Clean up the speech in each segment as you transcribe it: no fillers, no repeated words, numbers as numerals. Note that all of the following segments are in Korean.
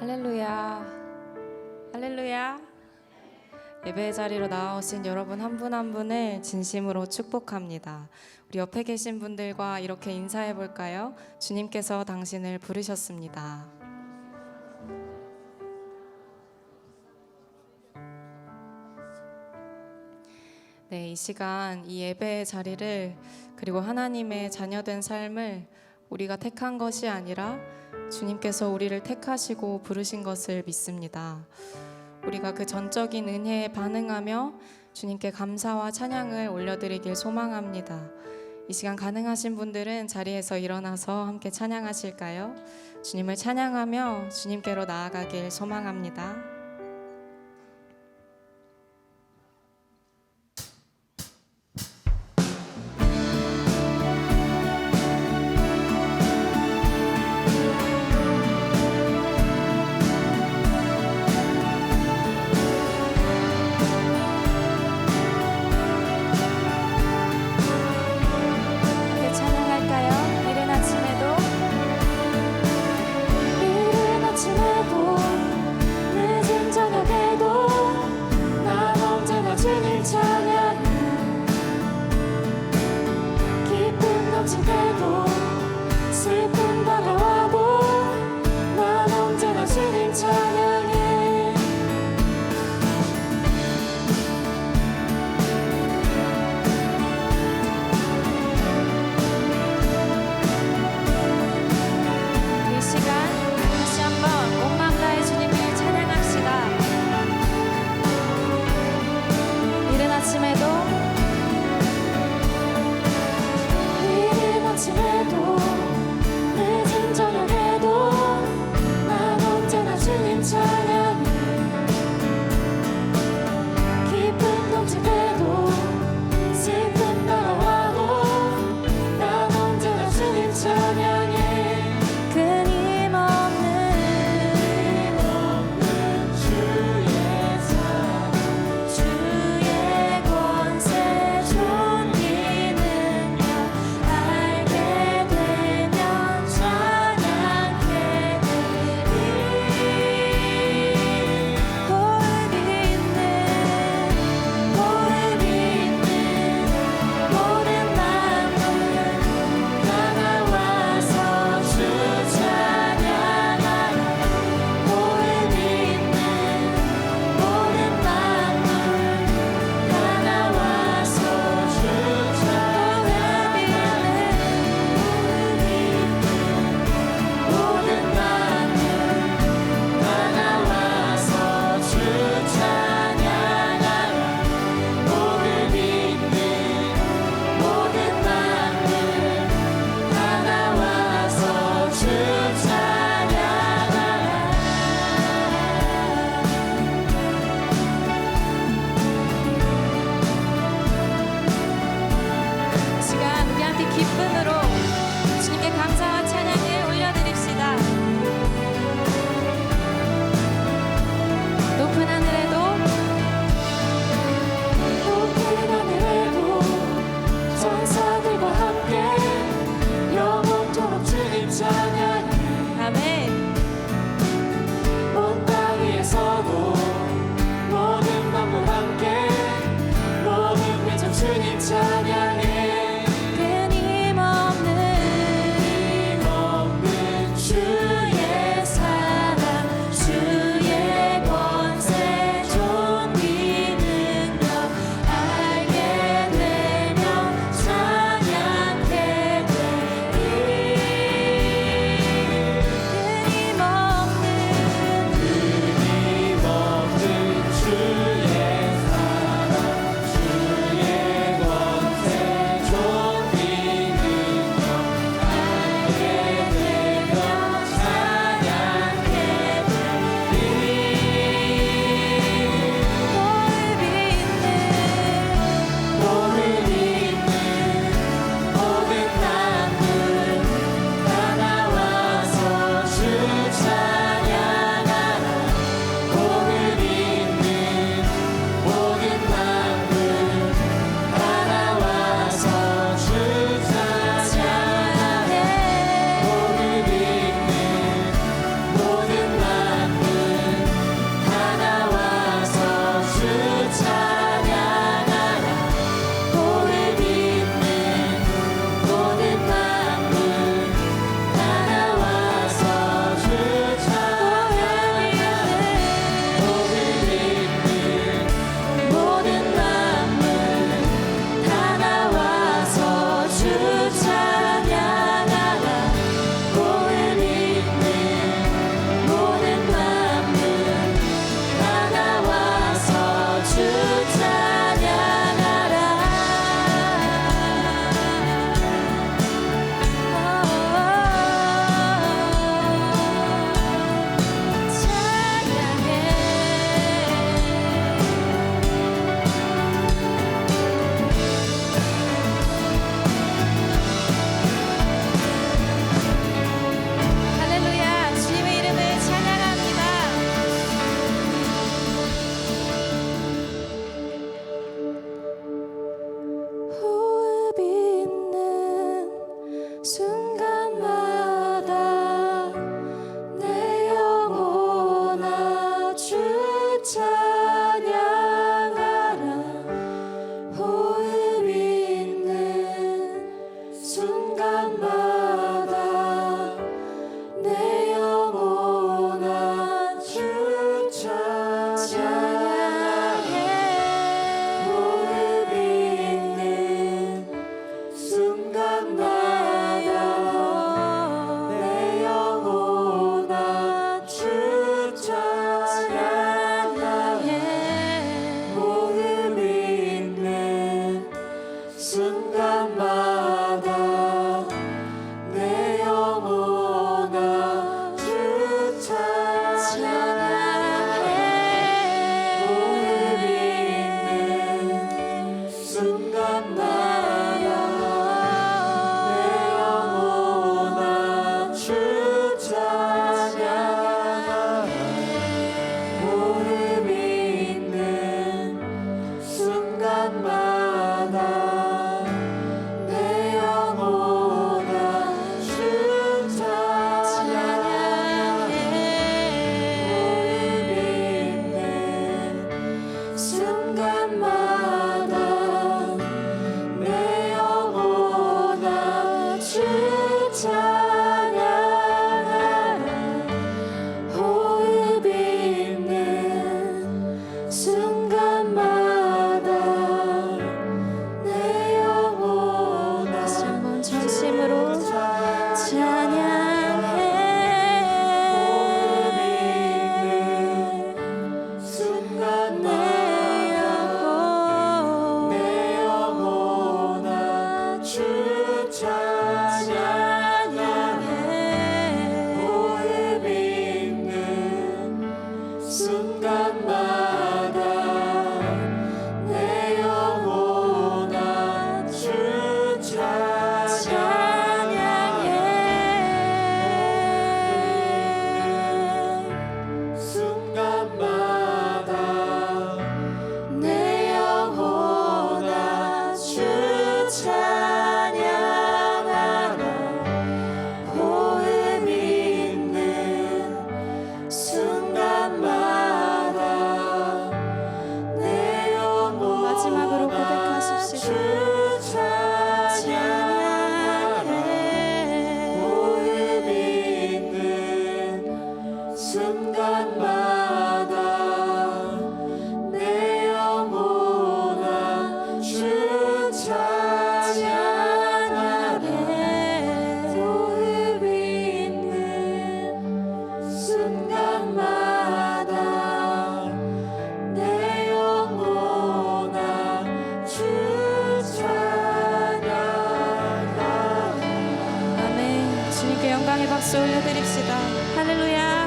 할렐루야, 할렐루야. 예배의 자리로 나오신 여러분 한 분 한 분을 진심으로 축복합니다. 우리 옆에 계신 분들과 이렇게 인사해 볼까요? 주님께서 당신을 부르셨습니다. 네, 이 시간 이 예배의 자리를 그리고 하나님의 자녀된 삶을 우리가 택한 것이 아니라 주님께서 우리를 택하시고 부르신 것을 믿습니다. 우리가 그 전적인 은혜에 반응하며 주님께 감사와 찬양을 올려드리길 소망합니다. 이 시간 가능하신 분들은 자리에서 일어나서 함께 찬양하실까요? 주님을 찬양하며 주님께로 나아가길 소망합니다. 순간마다 내 영혼아 주 찬양하네. 도읍 있는 순간마다 내 영혼아 주 찬양하네. 아멘. 주님께 영광의 박수 올려드립시다. 할렐루야.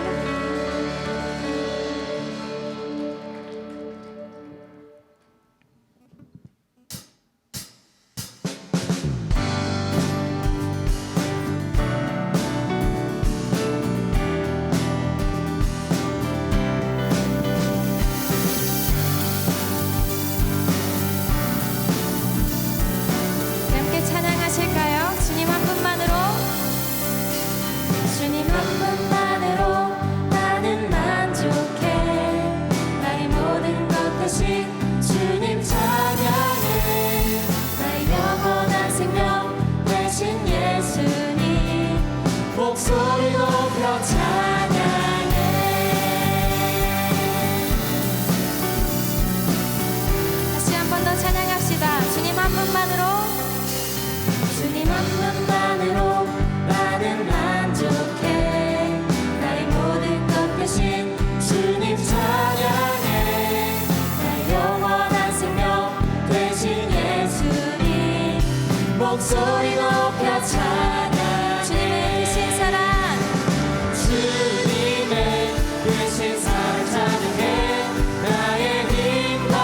함께 찬양하실까요? 주님 한 분만으로. 주님 한 분만으로 나는 만족해. 나의 모든 것 대신 주님 찬양해. 나의 영원한 생명 대신 예수님 목소리 높여 찬양해. 다시 한 번 더 찬양합시다. 주님 한 분만으로. 주님 한 분만으로 나는 만족해. 나의 모든 것 대신 주님 찬양해. 나의 영원한 생명 대신 예수님 목소리 높여 찬양해. 주님의 크신 사랑. 주님의 크신 사랑 찬양해. 나의 힘과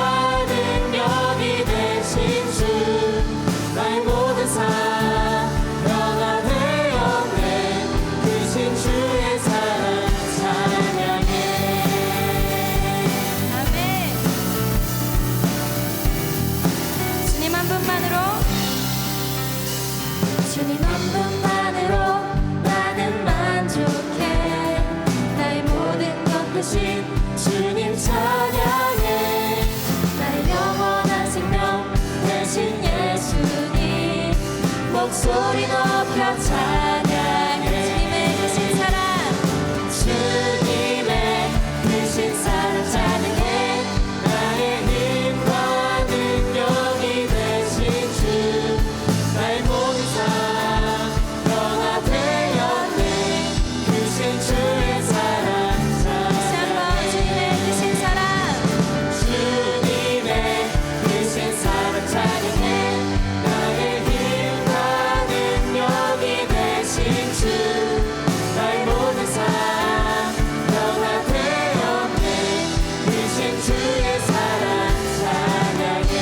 능력이 되신 주 나의 모든 삶 변화되었네. 크신 주의 사랑 찬양해. 아멘. 주님 한 분만으로. 주님 한 분만으로 나는 만족해. 나의 모든 것 대신 주님 찬양해. 나의 영원한 생명 대신 예수님 목소리 높여 찬양해. 주님의 크신 사랑. 주님의 크신 사랑 찬양해. 나의 힘과 능력이 되신 주 나의 모든 삶 변화되었네. 크신 주의 사랑 다시 한번 주님의 크신 사랑. 주님의 크신 사랑 찬양해. 나의 힘과 능력이 되신 주 나의 모든 삶 변화되었네. 크신 주의 사랑 찬양해.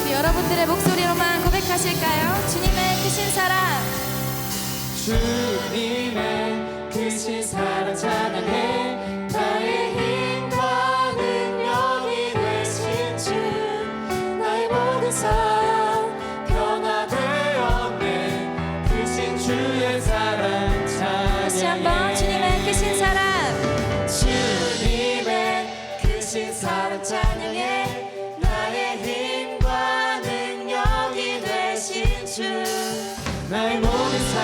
우리 여러분들의 목소리로만 고백하실까요? 주님의 크신 사랑. 주님의 크신 사랑 찬양해. 나의 힘과 능력이 되신 주 나의 모든 삶 변화되었네. 크신 주의 사랑 다시 한번 찬양해. 주님의 크신 사랑. 주님의 크신 사랑 찬양해. 나의 힘과 능력이 되신 주 나의 모든 삶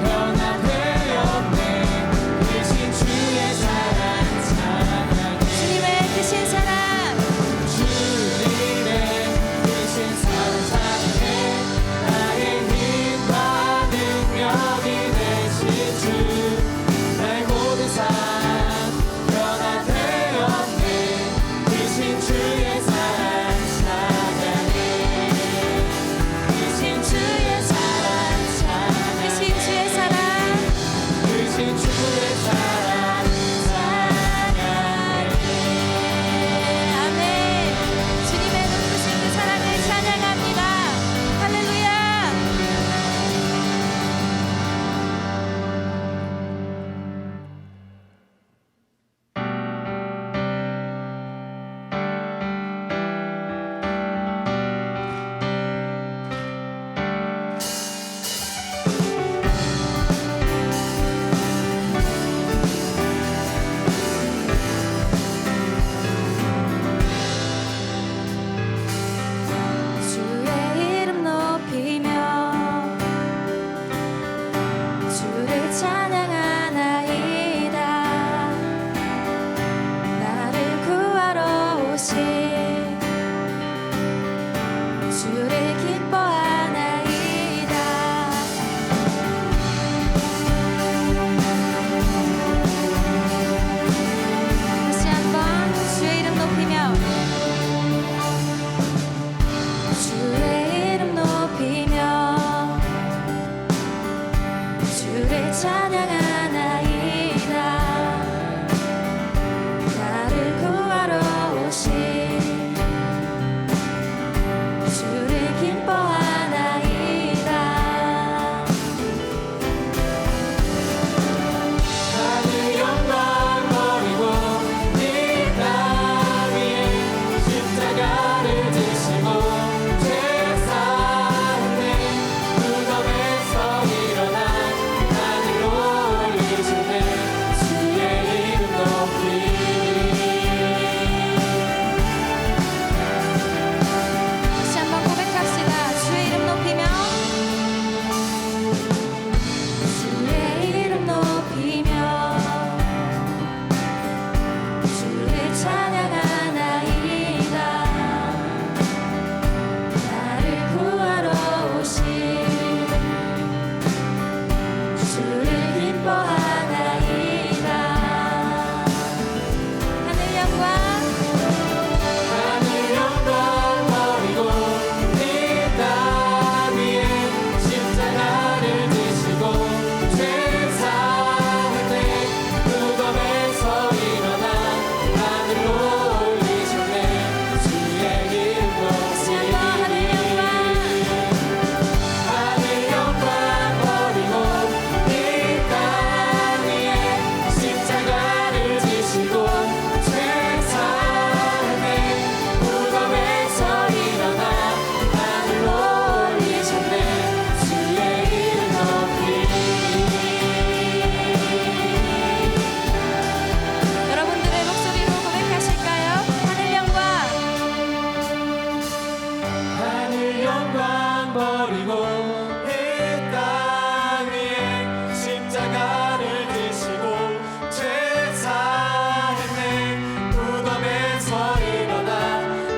변화되었네. 크신 주의 사랑 찬양해. 주님의 크신 사랑. 주님의 크신 사랑 찬양해. 나의 힘과 능력이 되신 주 나의 모든 삶 변화되었네. 크신 주의 사랑 찬양해. 크신 주의 사랑 찬양해. 크신 주의 사랑. 크신 주의 사랑 찬양해. 아멘. 주님의 눈부신 그 사랑을 찬양합니다. 할렐루야. 주를 찬양하나이다. 나를 구하러 오신 주를 기뻐하나이다. 하늘 영광 버리고 이 땅 위에 십자가를 지시고 죄 사했네. 무덤에서 일어나 하늘로 올리시네. 주의 이름 높이 다시 한번 고백합시다. 주의 이름 높이며 주의 이름 높이며 주를 찬양하나이다. 나를 구하러 오신 주를 기뻐하나이다. 하늘 영광 하늘 영광 버리고 이 땅 위에 십자가를 지시고 죄 사했네. 무덤에서 일어나 하늘로 올리셨네. 주의 이름 다시 한번 하늘 영광 하늘 영광 버리고 이 땅 위에 십자가를 지시고 죄 사했네. 무덤에서 일어나 하늘로 올리셨네. 주의 이름 높이 여러분들의 목소리로 고백하실까요? 하늘 영광 하늘 영광 버리고 이 땅 위에 십자가를 지시고 죄 사했네. 무덤에서 일어나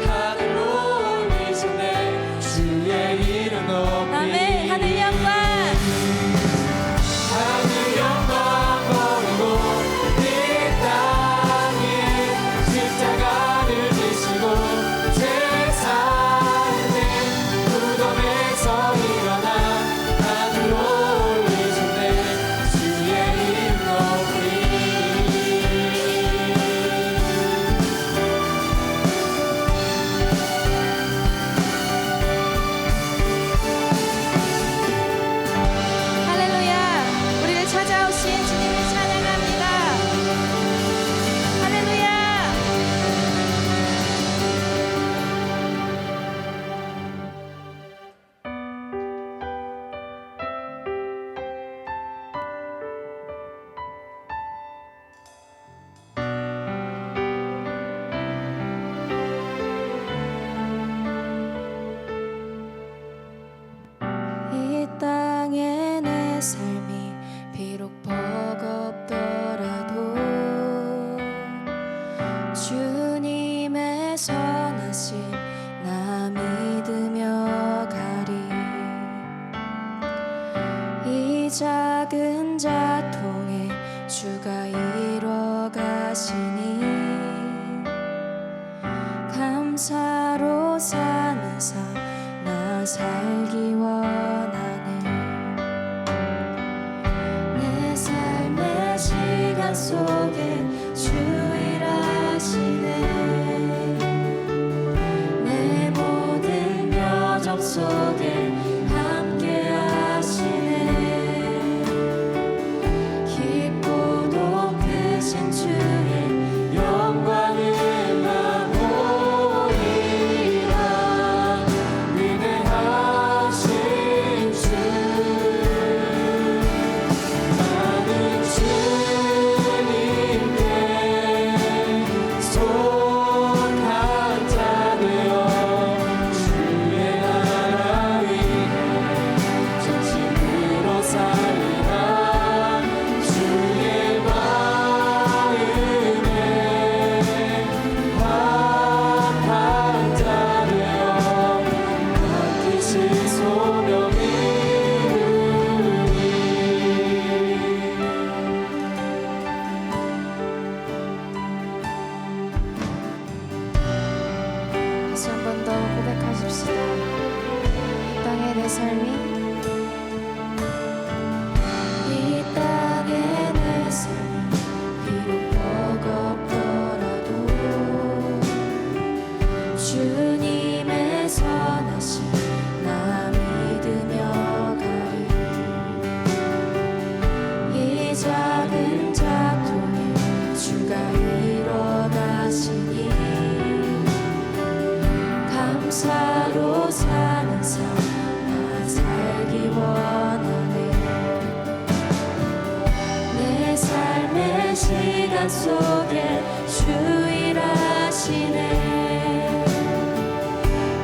하늘로 올리셨네. 주의 이름 높이 아멘. 하늘 영광 하늘 영광 버리고 이 땅 위에 십자가를 지시고 죄 사했네. 무덤에서 일어나 하늘로 올리셨네. 주의 이름 높이 할렐루야. 우리를 찾아오신 주님을 찬양합니다. 할렐루야. 이 땅에 내 삶이 비록 버겁더라도 주님의 선하심 나 믿으며 가리. 이 작은 자통에 주가 이뤄 가시니 감사로 사는 삶 나 살기 원하네. 내 삶의 시간 속에 주 일하시네. 내 모든 여정 속에 함께 하시네. 깊고도 크신 주의 영광을 나 보리라. 위대하신 주 많은 주님께 시간 속에 주일하시네.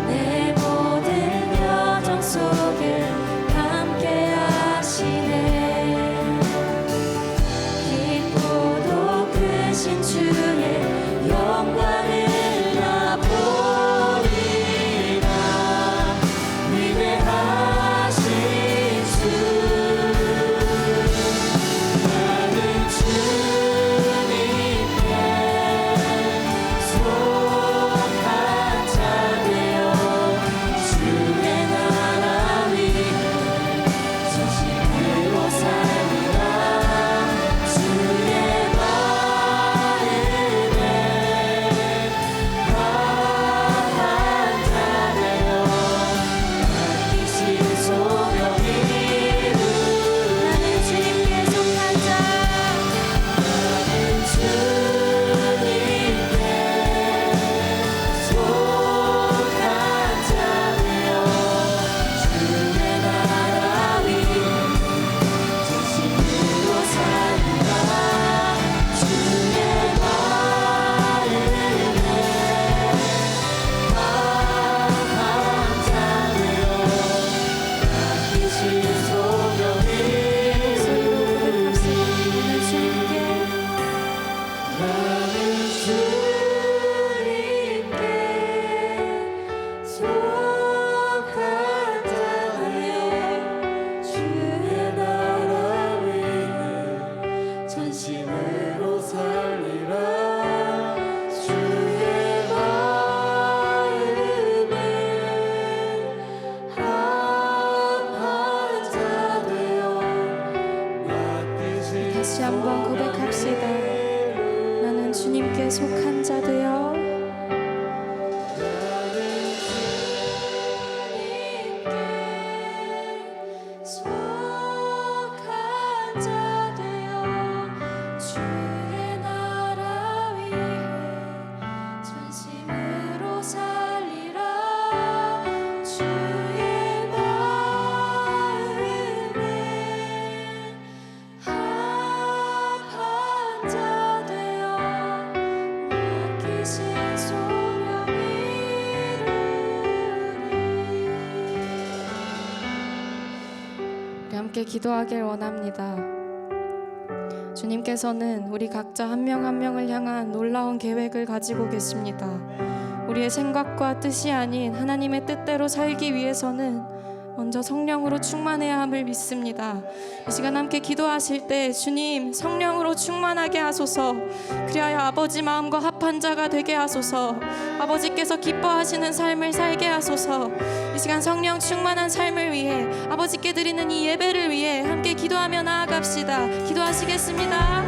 내 모든 여정 속에 함께 하시네. 깊고도 크신 주의 영광을 나 보리라. 위대하신 주 나는 주님께 속한 자 되어 주의 나라 위에 전심으로 살리라. 주의 마음에 강한 자 되어 맡기신 소명이 나는 주님께 속한 자. 나는 주님께 속한 자 되어 주의 나라 위에 전심으로 살리라. 주의 마음에 강한 자 되어 맡기신 소명이 소리로 고백합시다. 나는 주님께 속한 자 되어 주의 나라 위에 전심으로 살리라. 주의 마음에 합한 자 되어 맡기신 다시 한번 고백합시다. 나는 주님께 속한 자 되어 속한 자 되어 주의 나라 위에 전심으로 살리라. 주의 마음에 합한 자 되어 맡기신 소명 이루리. 우리 함께 기도하길 원합니다. 주님께서는 우리 각자 한 명 한 명을 향한 놀라운 계획을 가지고 계십니다. 우리의 생각과 뜻이 아닌 하나님의 뜻대로 살기 위해서는 먼저 성령으로 충만해야 함을 믿습니다. 이 시간 함께 기도하실 때 주님 성령으로 충만하게 하소서. 그리하여 아버지 마음과 합한 자가 되게 하소서. 아버지께서 기뻐하시는 삶을 살게 하소서. 이 시간 성령 충만한 삶을 위해 아버지께 드리는 이 예배를 위해 함께 기도하며 나아갑시다. 기도하시겠습니다.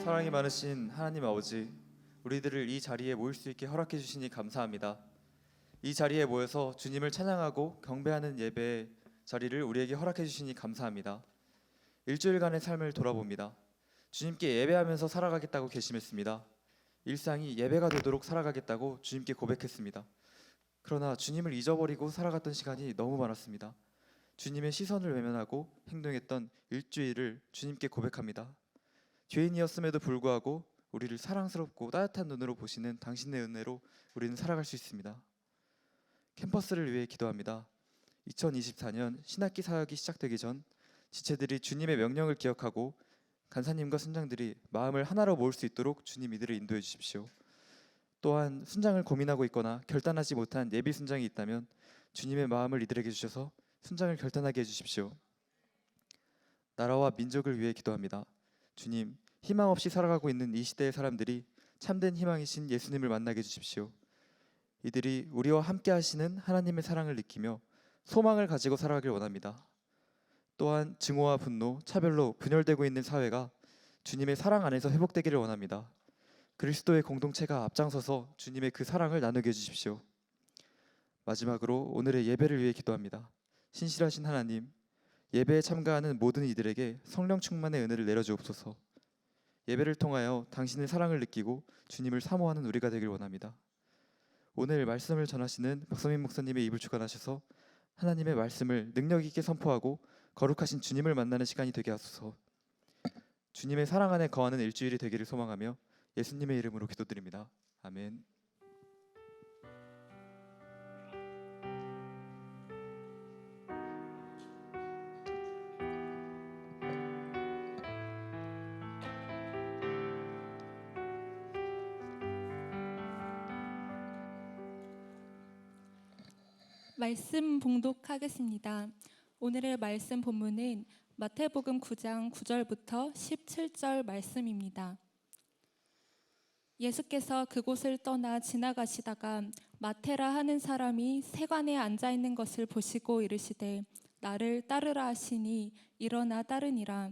사랑이 많으신 하나님 아버지, 우리들을 이 자리에 모일 수 있게 허락해 주시니 감사합니다. 이 자리에 모여서 주님을 찬양하고 경배하는 예배 자리를 우리에게 허락해 주시니 감사합니다. 일주일간의 삶을 돌아봅니다. 주님께 예배하면서 살아가겠다고 결심했습니다. 일상이 예배가 되도록 살아가겠다고 주님께 고백했습니다. 그러나 주님을 잊어버리고 살아갔던 시간이 너무 많았습니다. 주님의 시선을 외면하고 행동했던 일주일을 주님께 고백합니다. 죄인이었음에도 불구하고 우리를 사랑스럽고 따뜻한 눈으로 보시는 당신의 은혜로 우리는 살아갈 수 있습니다. 캠퍼스를 위해 기도합니다. 2024년 신학기 사역이 시작되기 전 지체들이 주님의 명령을 기억하고 간사님과 순장들이 마음을 하나로 모을 수 있도록 주님 이들을 인도해 주십시오. 또한 순장을 고민하고 있거나 결단하지 못한 예비 순장이 있다면 주님의 마음을 이들에게 주셔서 순장을 결단하게 해주십시오. 나라와 민족을 위해 기도합니다. 주님, 희망 없이 살아가고 있는 이 시대의 사람들이 참된 희망이신 예수님을 만나게 해주십시오. 이들이 우리와 함께 하시는 하나님의 사랑을 느끼며 소망을 가지고 살아가길 원합니다. 또한 증오와 분노, 차별로 분열되고 있는 사회가 주님의 사랑 안에서 회복되기를 원합니다. 그리스도의 공동체가 앞장서서 주님의 그 사랑을 나누게 해주십시오. 마지막으로 오늘의 예배를 위해 기도합니다. 신실하신 하나님, 예배에 참가하는 모든 이들에게 성령 충만의 은혜를 내려주옵소서. 예배를 통하여 당신의 사랑을 느끼고 주님을 사모하는 우리가 되길 원합니다. 오늘 말씀을 전하시는 박성민 목사님의 입을 주관하셔서 하나님의 말씀을 능력 있게 선포하고 거룩하신 주님을 만나는 시간이 되게 하소서. 주님의 사랑 안에 거하는 일주일이 되기를 소망하며 예수님의 이름으로 기도드립니다. 아멘. 말씀 봉독하겠습니다. 오늘의 말씀 본문은 마태복음 9장 9절부터 17절 말씀입니다. 예수께서 그곳을 떠나 지나가시다가 마테라 하는 사람이 세관에 앉아 있는 것을 보시고 이르시되 나를 따르라 하시니 일어나 따르니라.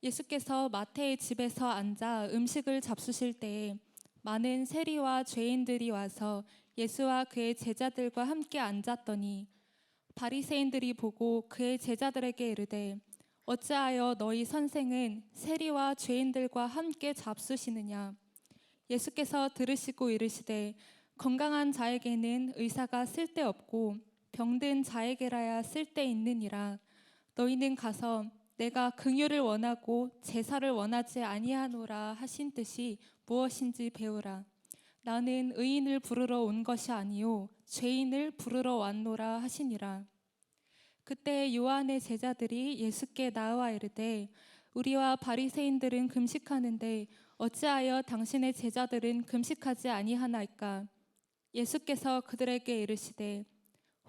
예수께서 마태의 집에서 앉아 음식을 잡수실 때에 많은 세리와 죄인들이 와서 예수와 그의 제자들과 함께 앉았더니 바리새인들이 보고 그의 제자들에게 이르되 어찌하여 너희 선생은 세리와 죄인들과 함께 잡수시느냐. 예수께서 들으시고 이르시되 건강한 자에게는 의사가 쓸데없고 병든 자에게라야 쓸데있느니라. 너희는 가서 내가 긍휼을 원하고 제사를 원하지 아니하노라 하신 뜻이 무엇인지 배우라. 나는 의인을 부르러 온 것이 아니요 죄인을 부르러 왔노라 하시니라. 그때 요한의 제자들이 예수께 나와 이르되 우리와 바리새인들은 금식하는데 어찌하여 당신의 제자들은 금식하지 아니하나이까. 예수께서 그들에게 이르시되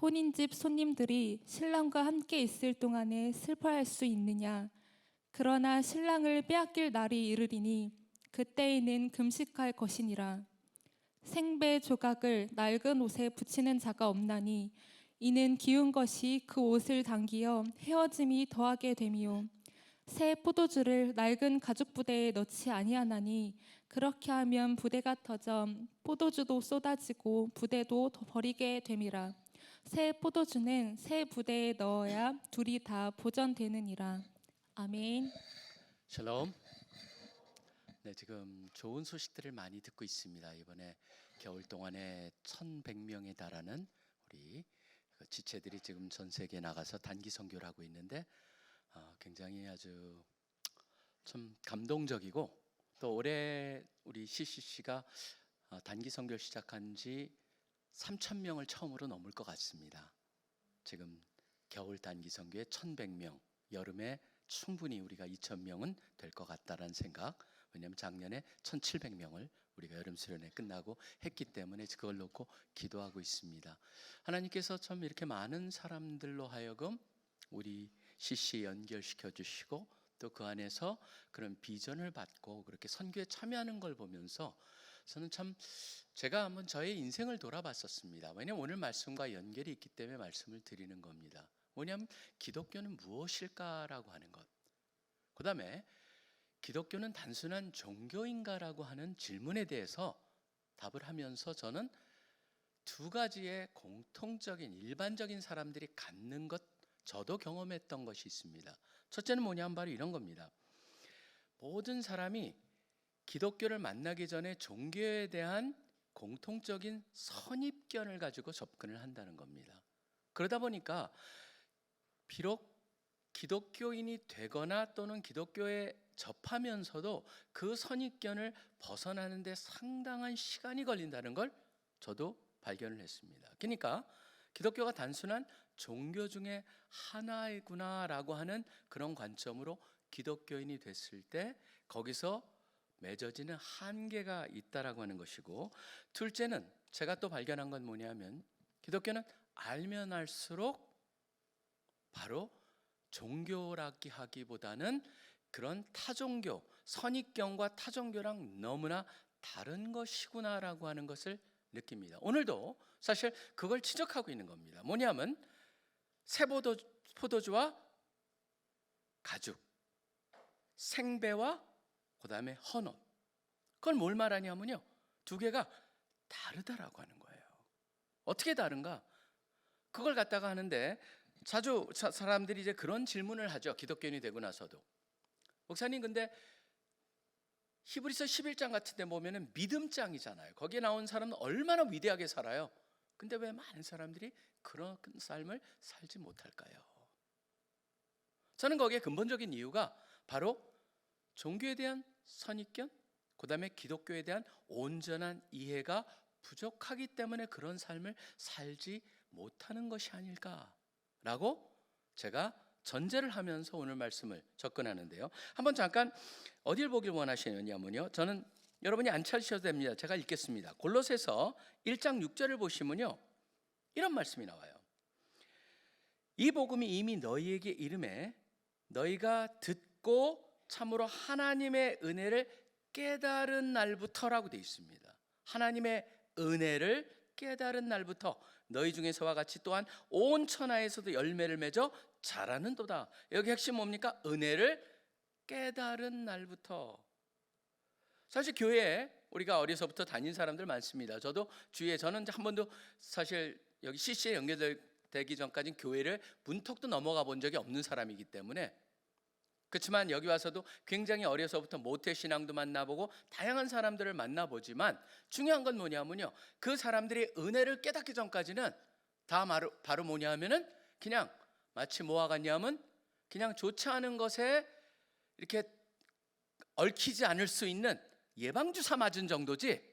혼인집 손님들이 신랑과 함께 있을 동안에 슬퍼할 수 있느냐. 그러나 신랑을 빼앗길 날이 이르리니 그때에는 금식할 것이니라. 생배 조각을 낡은 옷에 붙이는 자가 없나니 이는 기운 것이 그 옷을 당기어 헤어짐이 더하게 됨이요 새 포도주를 낡은 가죽 부대에 넣지 아니하나니 그렇게 하면 부대가 터져 포도주도 쏟아지고 부대도 버리게 됨이라. 새 포도주는 새 부대에 넣어야 둘이 다 보전되느니라. 아멘. 샬롬. 네, 지금 좋은 소식들을 많이 듣고 있습니다. 이번에 겨울 동안에 1,100명에 달하는 우리 지체들이 지금 전 세계에 나가서 단기 선교를 하고 있는데 굉장히 아주 좀 감동적이고 또 올해 우리 CCC가 단기 선교를 시작한 지 3,000명을 처음으로 넘을 것 같습니다. 지금 겨울 단기 선교에 1,100명, 여름에 충분히 우리가 2,000명은 될 것 같다라는 생각. 왜냐하면 작년에 1,700명을 우리가 여름 수련회 끝나고 했기 때문에 그걸 놓고 기도하고 있습니다. 하나님께서 참 이렇게 많은 사람들로 하여금 우리 CC에 연결시켜 주시고 또 그 안에서 그런 비전을 받고 그렇게 선교에 참여하는 걸 보면서 저는 참 제가 한번 저의 인생을 돌아봤었습니다. 왜냐하면 오늘 말씀과 연결이 있기 때문에 말씀을 드리는 겁니다. 뭐냐면 기독교는 무엇일까라고 하는 것. 그 다음에 기독교는 단순한 종교인가라고 하는 질문에 대해서 답을 하면서 저는 두 가지의 공통적인 일반적인 사람들이 갖는 것, 저도 경험했던 것이 있습니다. 첫째는 뭐냐면 바로 이런 겁니다. 모든 사람이 기독교를 만나기 전에 종교에 대한 공통적인 선입견을 가지고 접근을 한다는 겁니다. 그러다 보니까 비록 기독교인이 되거나 또는 기독교에 접하면서도 그 선입견을 벗어나는 데 상당한 시간이 걸린다는 걸 저도 발견을 했습니다. 그러니까 기독교가 단순한 종교 중에 하나이구나라고 하는 그런 관점으로 기독교인이 됐을 때 거기서 맺어지는 한계가 있다라고 하는 것이고, 둘째는 제가 또 발견한 건 뭐냐면 기독교는 알면 알수록 바로 종교라기 하기보다는 그런 타종교, 선입견과 타종교랑 너무나 다른 것이구나라고 하는 것을 느낍니다. 오늘도 사실 그걸 지적하고 있는 겁니다. 뭐냐면 포도주와 가죽, 생배와 그다음에 헌옷, 그걸 뭘 말하냐면요, 두 개가 다르다라고 하는 거예요. 어떻게 다른가? 그걸 갖다가 하는데 자주 사람들이 이제 그런 질문을 하죠. 기독교인이 되고 나서도, 목사님 근데 히브리서 11장 같은 데 보면은 믿음장이잖아요. 거기에 나온 사람은 얼마나 위대하게 살아요. 근데 왜 많은 사람들이 그런 삶을 살지 못할까요? 저는 거기에 근본적인 이유가 바로 종교에 대한 선입견, 그 다음에 기독교에 대한 온전한 이해가 부족하기 때문에 그런 삶을 살지 못하는 것이 아닐까라고 제가 전제를 하면서 오늘 말씀을 접근하는데요. 한번 잠깐 어딜 보길 원하시느냐면요, 저는 여러분이 안 찾으셔도 됩니다. 제가 읽겠습니다. 골로새서 1장 6절을 보시면요, 이런 말씀이 나와요. 이 복음이 이미 너희에게 이름에 너희가 듣고 참으로 하나님의 은혜를 깨달은 날부터라고 되어 있습니다. 하나님의 은혜를 깨달은 날부터 너희 중에서와 같이 또한 온 천하에서도 열매를 맺어 자라는도다. 여기 핵심 뭡니까? 은혜를 깨달은 날부터. 사실 교회에 우리가 어려서부터 다닌 사람들 많습니다. 저도 주위에, 저는 한 번도 사실 여기 CC에 연결되기 전까지는 교회를 문턱도 넘어가 본 적이 없는 사람이기 때문에, 그렇지만 여기 와서도 굉장히 어려서부터 모태신앙도 만나보고 다양한 사람들을 만나보지만 중요한 건 뭐냐면요, 그 사람들이 은혜를 깨닫기 전까지는 다 바로 뭐냐 하면은 그냥 마치 뭐와 같냐면 그냥 좋지 않은 것에 이렇게 얽히지 않을 수 있는 예방주사 맞은 정도지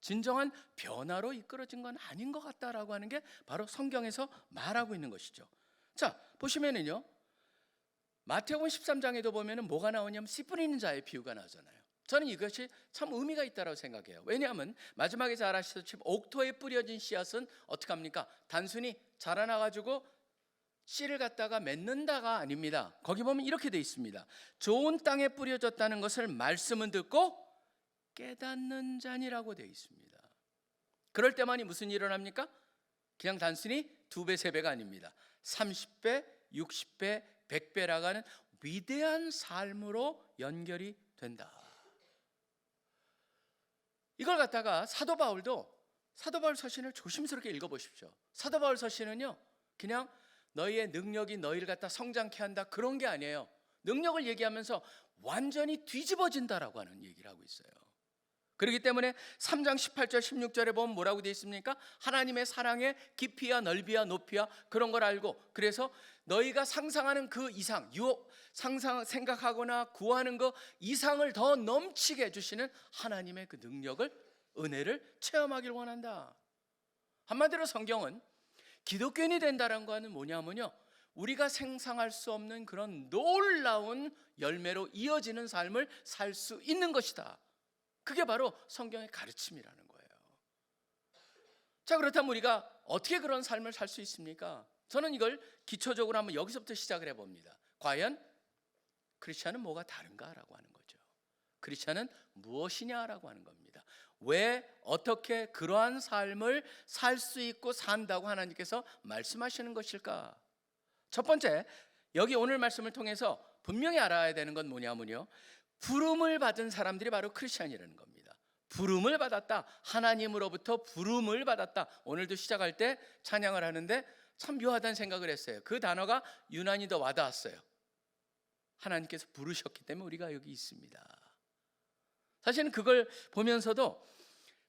진정한 변화로 이끌어진 건 아닌 것 같다라고 하는 게 바로 성경에서 말하고 있는 것이죠. 자, 보시면은요, 마태복음 13장에도 보면은 뭐가 나오냐면 씨 뿌리는 자의 비유가 나오잖아요. 저는 이것이 참 의미가 있다고 생각해요. 왜냐하면 마지막에 잘 아시다시피 옥토에 뿌려진 씨앗은 어떻게 합니까? 단순히 자라나가지고 씨를 갖다가 맺는다가 아닙니다. 거기 보면 이렇게 되어 있습니다. 좋은 땅에 뿌려졌다는 것을 말씀은 듣고 깨닫는 자니라고 되어 있습니다. 그럴 때만이 무슨 일이 일어납니까? 그냥 단순히 2배, 3배가 아닙니다. 30배, 60배, 100배라고 하는 위대한 삶으로 연결이 된다. 이걸 갖다가 사도 바울 서신을 조심스럽게 읽어보십시오. 사도 바울 서신은요, 그냥 너희의 능력이 너희를 갖다 성장케 한다 그런 게 아니에요. 능력을 얘기하면서 완전히 뒤집어진다라고 하는 얘기를 하고 있어요. 그렇기 때문에 3장 18절 16절에 보면 뭐라고 되어 있습니까? 하나님의 사랑의 깊이와 넓이와 높이와 그런 걸 알고, 그래서 너희가 상상하는 그 이상, 생각하거나 구하는 그 이상을 더 넘치게 해주시는 하나님의 그 능력을, 은혜를 체험하길 원한다. 한마디로 성경은 기독교인이 된다는 거는 뭐냐면요, 우리가 상상할 수 없는 그런 놀라운 열매로 이어지는 삶을 살 수 있는 것이다. 그게 바로 성경의 가르침이라는 거예요. 자, 그렇다면 우리가 어떻게 그런 삶을 살 수 있습니까? 저는 이걸 기초적으로 한번 여기서부터 시작을 해봅니다. 과연 크리스찬은 뭐가 다른가라고 하는 거죠. 크리스찬은 무엇이냐라고 하는 겁니다. 왜 어떻게 그러한 삶을 살 수 있고 산다고 하나님께서 말씀하시는 것일까? 첫 번째, 여기 오늘 말씀을 통해서 분명히 알아야 되는 건 뭐냐면요, 부름을 받은 사람들이 바로 크리스찬이라는 겁니다. 부름을 받았다. 하나님으로부터 부름을 받았다. 오늘도 시작할 때 찬양을 하는데 참 묘하다는 생각을 했어요. 그 단어가 유난히 더 와닿았어요. 하나님께서 부르셨기 때문에 우리가 여기 있습니다. 사실은 그걸 보면서도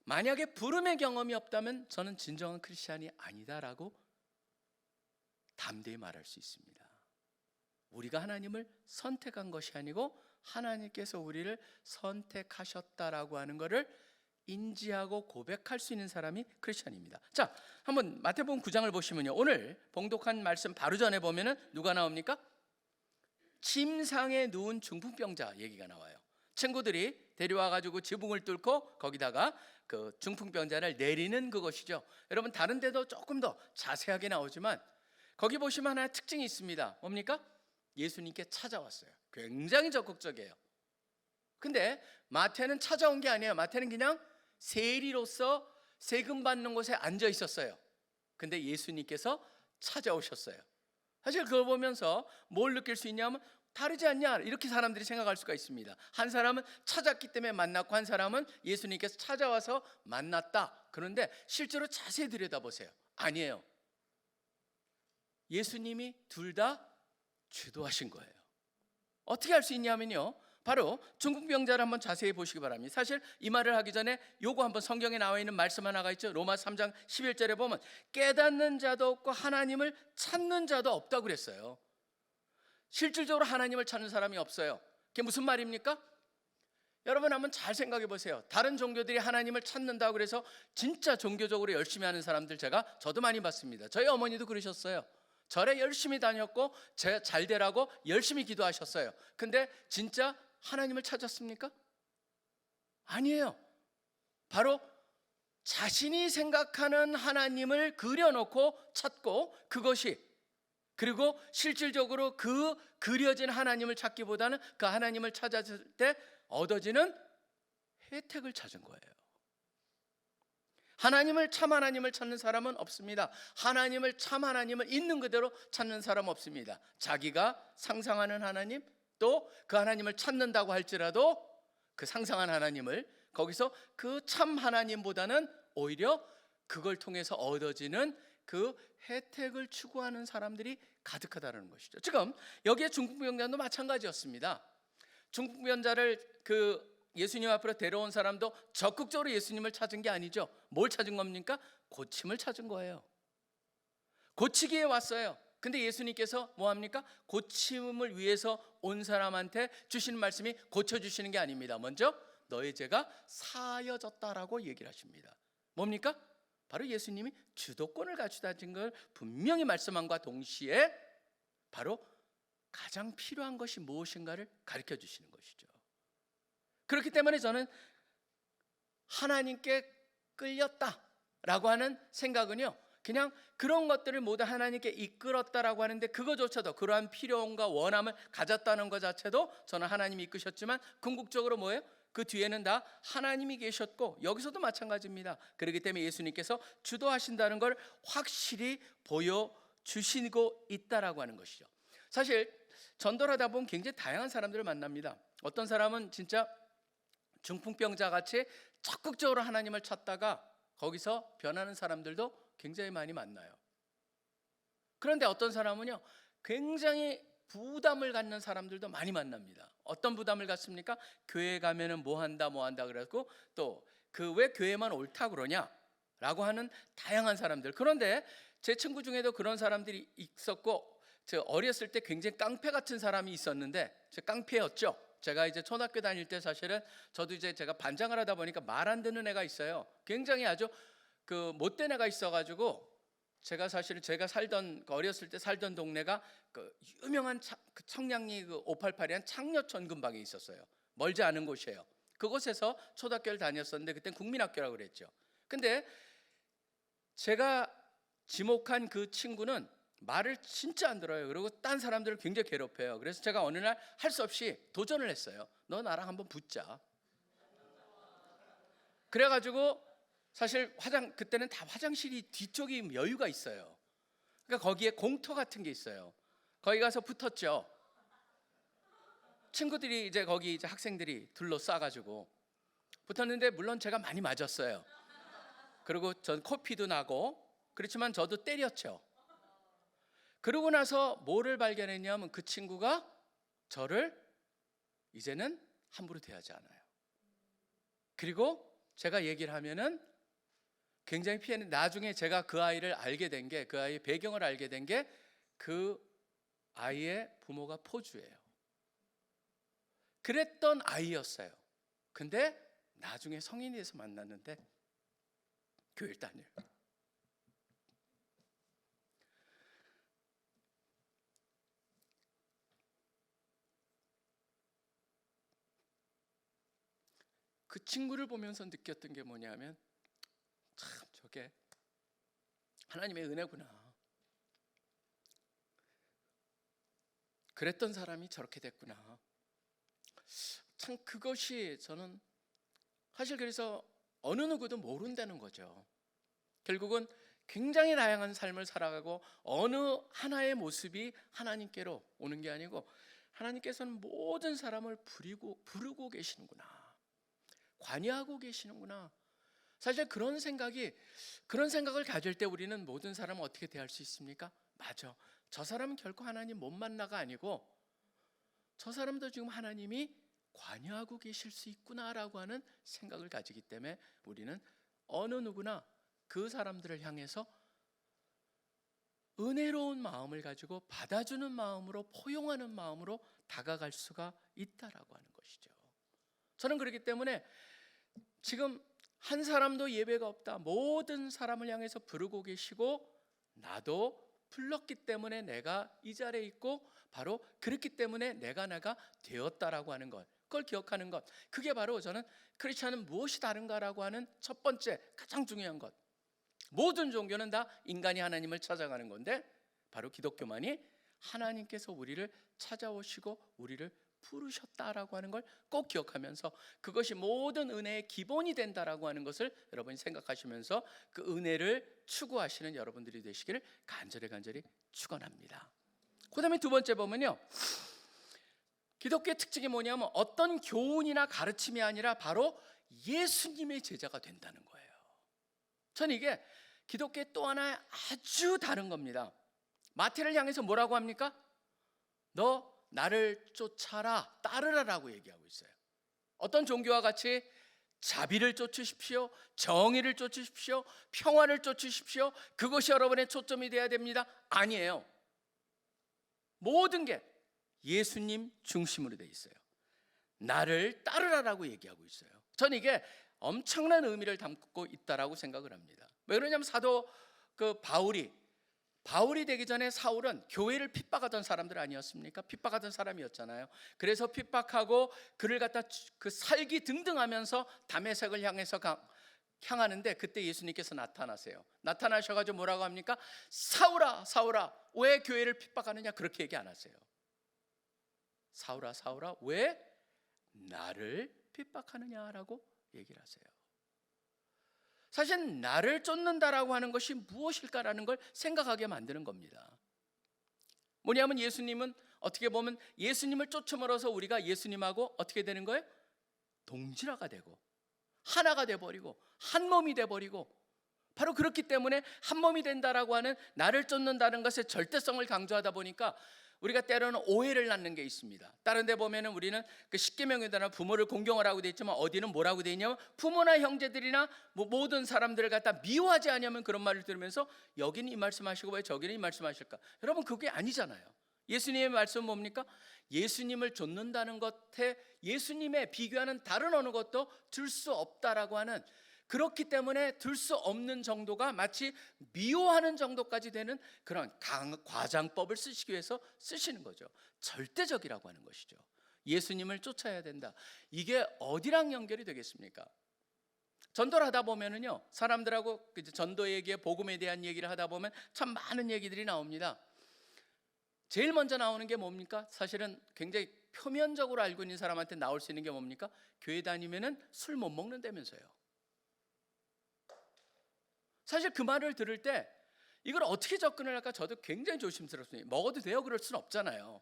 만약에 부름의 경험이 없다면 저는 진정한 크리스찬이 아니다라고 담대히 말할 수 있습니다. 우리가 하나님을 선택한 것이 아니고 하나님께서 우리를 선택하셨다라고 하는 것을 인지하고 고백할 수 있는 사람이 크리스찬입니다. 자, 한번 마태복음 9장을 보시면요, 오늘 봉독한 말씀 바로 전에 보면은 누가 나옵니까? 침상에 누운 중풍병자 얘기가 나와요. 친구들이 데려와 가지고 지붕을 뚫고 거기다가 그 중풍병자를 내리는 그것이죠. 여러분 다른 데도 조금 더 자세하게 나오지만 거기 보시면 하나 특징이 있습니다. 뭡니까? 예수님께 찾아왔어요. 굉장히 적극적이에요. 근데 마태는 찾아온 게 아니에요. 마태는 그냥 세리로서 세금 받는 곳에 앉아 있었어요. 근데 예수님께서 찾아오셨어요. 사실 그걸 보면서 뭘 느낄 수 있냐면 다르지 않냐, 이렇게 사람들이 생각할 수가 있습니다. 한 사람은 찾았기 때문에 만났고 한 사람은 예수님께서 찾아와서 만났다. 그런데 실제로 자세히 들여다보세요. 아니에요. 예수님이 둘 다 주도하신 거예요. 어떻게 할 수 있냐면요, 바로 중풍병자를 한번 자세히 보시기 바랍니다. 사실 이 말을 하기 전에 요거 한번 성경에 나와 있는 말씀 하나가 있죠. 로마 3장 11절에 보면 깨닫는 자도 없고 하나님을 찾는 자도 없다고 그랬어요. 실질적으로 하나님을 찾는 사람이 없어요. 그게 무슨 말입니까? 여러분 한번 잘 생각해 보세요. 다른 종교들이 하나님을 찾는다고 그래서 진짜 종교적으로 열심히 하는 사람들 저도 많이 봤습니다. 저희 어머니도 그러셨어요. 절에 열심히 다녔고 잘 되라고 열심히 기도하셨어요. 근데 진짜 하나님을 찾았습니까? 아니에요. 바로 자신이 생각하는 하나님을 그려놓고 찾고, 그것이, 그리고 실질적으로 그 그려진 하나님을 찾기보다는 그 하나님을 찾았을 때 얻어지는 혜택을 찾은 거예요. 참 하나님을 찾는 사람은 없습니다. 참 하나님을 있는 그대로 찾는 사람은 없습니다. 자기가 상상하는 하나님, 또 그 하나님을 찾는다고 할지라도 그 상상한 하나님을 거기서 그 참 하나님보다는 오히려 그걸 통해서 얻어지는 그 혜택을 추구하는 사람들이 가득하다는 것이죠. 지금 여기에 중풍병자도 마찬가지였습니다. 중풍병자를 예수님 앞으로 데려온 사람도 적극적으로 예수님을 찾은 게 아니죠. 뭘 찾은 겁니까? 고침을 찾은 거예요. 고치기에 왔어요. 근데 예수님께서 뭐합니까? 고침을 위해서 온 사람한테 주시는 말씀이 고쳐주시는 게 아닙니다. 먼저 너의 죄가 사여졌다라고 얘기를 하십니다. 뭡니까? 바로 예수님이 주도권을 가져다진 걸 분명히 말씀함과 동시에 바로 가장 필요한 것이 무엇인가를 가르쳐 주시는 것이죠. 그렇기 때문에 저는 하나님께 끌렸다라고 하는 생각은요, 그냥 그런 것들을 모두 하나님께 이끌었다라고 하는데 그거조차도, 그러한 필요함과 원함을 가졌다는 것 자체도 저는 하나님이 이끄셨지만 궁극적으로 뭐예요? 그 뒤에는 다 하나님이 계셨고, 여기서도 마찬가지입니다. 그렇기 때문에 예수님께서 주도하신다는 걸 확실히 보여주시고 있다라고 하는 것이죠. 사실 전도를 하다 보면 굉장히 다양한 사람들을 만납니다. 어떤 사람은 진짜 중풍병자 같이 적극적으로 하나님을 찾다가 거기서 변하는 사람들도 굉장히 많이 만나요. 그런데 어떤 사람은요, 굉장히 부담을 갖는 사람들도 많이 만납니다. 어떤 부담을 갖습니까? 교회 가면은 뭐 한다 그래갖고 또 그 왜 교회만 옳다 그러냐라고 하는 다양한 사람들. 그런데 제 친구 중에도 그런 사람들이 있었고, 저 어렸을 때 굉장히 깡패 같은 사람이 있었는데, 저 깡패였죠. 제가 이제 초등학교 다닐 때 사실은 저도 이제 제가 반장을 하다 보니까 말 안 듣는 애가 있어요. 굉장히 아주 그 못된 애가 있어가지고, 제가 사실은 제가 어렸을 때 살던 동네가 그 유명한 청량리 588이란 창녀촌 근방에 있었어요. 멀지 않은 곳이에요. 그곳에서 초등학교를 다녔었는데 그땐 국민학교라고 그랬죠. 근데 제가 지목한 그 친구는 말을 진짜 안 들어요. 그리고 딴 사람들을 굉장히 괴롭혀요. 그래서 제가 어느 날 할 수 없이 도전을 했어요. 너 나랑 한번 붙자. 그래가지고 사실 그때는 다 화장실이 뒤쪽이 여유가 있어요. 그러니까 거기에 공터 같은 게 있어요. 거기 가서 붙었죠. 친구들이 이제 거기 이제 학생들이 둘러싸가지고 붙었는데 물론 제가 많이 맞았어요. 그리고 전 코피도 나고 그렇지만 저도 때렸죠. 그러고 나서 뭐를 발견했냐면 그 친구가 저를 이제는 함부로 대하지 않아요. 그리고 제가 얘기를 하면은 굉장히 피해는, 나중에 제가 그 아이를 알게 된 게, 그 아이의 배경을 알게 된 게 그 아이의 부모가 포주예요. 그랬던 아이였어요. 근데 나중에 성인이 돼서 만났는데 교회를 다녀요. 그 친구를 보면서 느꼈던 게 뭐냐면, 참 저게 하나님의 은혜구나. 그랬던 사람이 저렇게 됐구나. 참 그것이 저는 사실 그래서 어느 누구도 모른다는 거죠. 결국은 굉장히 다양한 삶을 살아가고 어느 하나의 모습이 하나님께로 오는 게 아니고 하나님께서는 모든 사람을 부르고 계시는구나, 관여하고 계시는구나. 사실 그런 생각을 가질 때 우리는 모든 사람을 어떻게 대할 수 있습니까? 맞아, 저 사람은 결코 하나님 못 만나가 아니고 저 사람도 지금 하나님이 관여하고 계실 수 있구나라고 하는 생각을 가지기 때문에 우리는 어느 누구나 그 사람들을 향해서 은혜로운 마음을 가지고 받아주는 마음으로, 포용하는 마음으로 다가갈 수가 있다라고 하는 것이죠. 저는 그렇기 때문에 지금 한 사람도 예배가 없다, 모든 사람을 향해서 부르고 계시고 나도 불렀기 때문에 내가 이 자리에 있고 바로 그렇기 때문에 내가 되었다라고 하는 것, 그걸 기억하는 것, 그게 바로 저는 크리스천은 무엇이 다른가라고 하는 첫 번째 가장 중요한 것. 모든 종교는 다 인간이 하나님을 찾아가는 건데 바로 기독교만이 하나님께서 우리를 찾아오시고 우리를 부르셨다라고 하는 걸 꼭 기억하면서 그것이 모든 은혜의 기본이 된다라고 하는 것을 여러분이 생각하시면서 그 은혜를 추구하시는 여러분들이 되시기를 간절히 축원합니다. 그 다음에 두 번째 보면요, 기독교의 특징이 뭐냐면 어떤 교훈이나 가르침이 아니라 바로 예수님의 제자가 된다는 거예요. 저는 이게 기독교의 또 하나의 아주 다른 겁니다. 마태를 향해서 뭐라고 합니까? 너 나를 쫓아라, 따르라라고 얘기하고 있어요. 어떤 종교와 같이 자비를 쫓으십시오, 정의를 쫓으십시오, 평화를 쫓으십시오, 그것이 여러분의 초점이 되어야 됩니다. 아니에요. 모든 게 예수님 중심으로 되어 있어요. 나를 따르라라고 얘기하고 있어요. 저는 이게 엄청난 의미를 담고 있다라고 생각을 합니다. 왜 그러냐면 사도 바울이 되기 전에 사울은 교회를 핍박하던 사람들 아니었습니까? 핍박하던 사람이었잖아요. 그래서 핍박하고 그를 갖다 그 살기 등등하면서 다메섹을 향하는데 그때 예수님께서 나타나세요. 나타나셔가지고 뭐라고 합니까? 사울아, 사울아, 왜 교회를 핍박하느냐? 그렇게 얘기 안 하세요. 사울아, 사울아, 왜 나를 핍박하느냐라고 얘기를 하세요. 사실 나를 쫓는다라고 하는 것이 무엇일까라는 걸 생각하게 만드는 겁니다. 뭐냐면 예수님은 어떻게 보면 예수님을 쫓음으로써 우리가 예수님하고 어떻게 되는 거예요? 동질화가 되고 하나가 돼버리고 한 몸이 돼버리고, 바로 그렇기 때문에 한 몸이 된다라고 하는 나를 쫓는다는 것의 절대성을 강조하다 보니까 우리가 때로는 오해를 낳는 게 있습니다. 다른 데 보면은 우리는 그 십계명에다가 부모를 공경하라고 돼 있지만 어디는 뭐라고 돼 있냐면 부모나 형제들이나 모든 사람들을 갖다 미워하지 않으면, 그런 말을 들으면서 여기는 이 말씀하시고 왜 저기는 이 말씀하실까? 여러분 그게 아니잖아요. 예수님의 말씀은 뭡니까? 예수님을 좇는다는 것에 예수님의 비교하는 다른 어느 것도 들 수 없다라고 하는, 그렇기 때문에 들 수 없는 정도가 마치 미워하는 정도까지 되는 그런 과장법을 쓰시기 위해서 쓰시는 거죠. 절대적이라고 하는 것이죠. 예수님을 쫓아야 된다. 이게 어디랑 연결이 되겠습니까? 전도를 하다 보면은요, 사람들하고 전도 얘기에 복음에 대한 얘기를 하다 보면 참 많은 얘기들이 나옵니다. 제일 먼저 나오는 게 뭡니까? 사실은 굉장히 표면적으로 알고 있는 사람한테 나올 수 있는 게 뭡니까? 교회 다니면은 술 못 먹는다면서요. 사실 그 말을 들을 때 이걸 어떻게 접근을 할까 저도 굉장히 조심스럽습니다. 먹어도 돼요? 그럴 수는 없잖아요.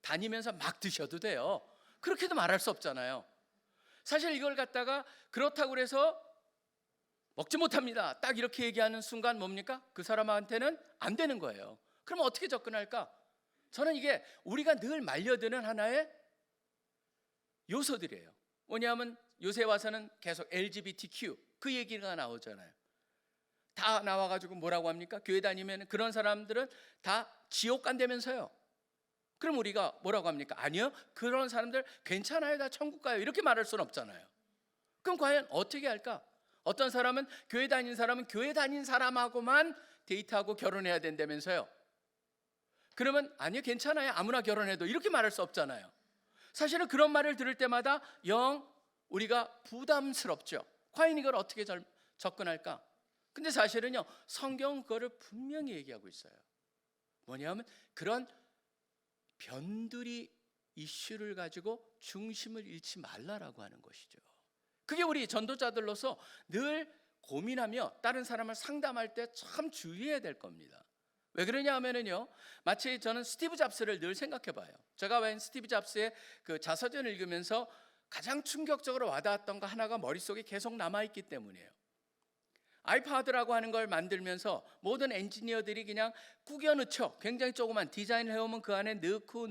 다니면서 막 드셔도 돼요. 그렇게도 말할 수 없잖아요. 사실 이걸 갖다가 그렇다고 그래서 먹지 못합니다, 딱 이렇게 얘기하는 순간 뭡니까? 그 사람한테는 안 되는 거예요. 그럼 어떻게 접근할까? 저는 이게 우리가 늘 말려드는 하나의 요소들이에요. 뭐냐면 요새 와서는 계속 LGBTQ 그 얘기가 나오잖아요. 다 나와가지고 뭐라고 합니까? 교회 다니면 그런 사람들은 다 지옥 간다면서요. 그럼 우리가 뭐라고 합니까? 아니요, 그런 사람들 괜찮아요, 다 천국 가요, 이렇게 말할 수는 없잖아요. 그럼 과연 어떻게 할까? 어떤 사람은 교회 다닌 사람은 교회 다닌 사람하고만 데이트하고 결혼해야 된다면서요. 그러면 아니요, 괜찮아요, 아무나 결혼해도, 이렇게 말할 수 없잖아요. 사실은 그런 말을 들을 때마다 영 우리가 부담스럽죠. 과연 이걸 어떻게 접근할까? 근데 사실은요, 성경은 그거를 분명히 얘기하고 있어요. 뭐냐면 그런 변두리 이슈를 가지고 중심을 잃지 말라라고 하는 것이죠. 그게 우리 전도자들로서 늘 고민하며 다른 사람을 상담할 때 참 주의해야 될 겁니다. 왜 그러냐 하면은요, 마치 저는 스티브 잡스를 늘 생각해 봐요. 제가 웬 스티브 잡스의 그 자서전을 읽으면서 가장 충격적으로 와닿았던 거 하나가 머릿속에 계속 남아있기 때문이에요. 아이파드라고 하는 걸 만들면서 모든 엔지니어들이 그냥 꾸겨 넣죠. 굉장히 조그만 디자인을 해오면 그 안에 넣고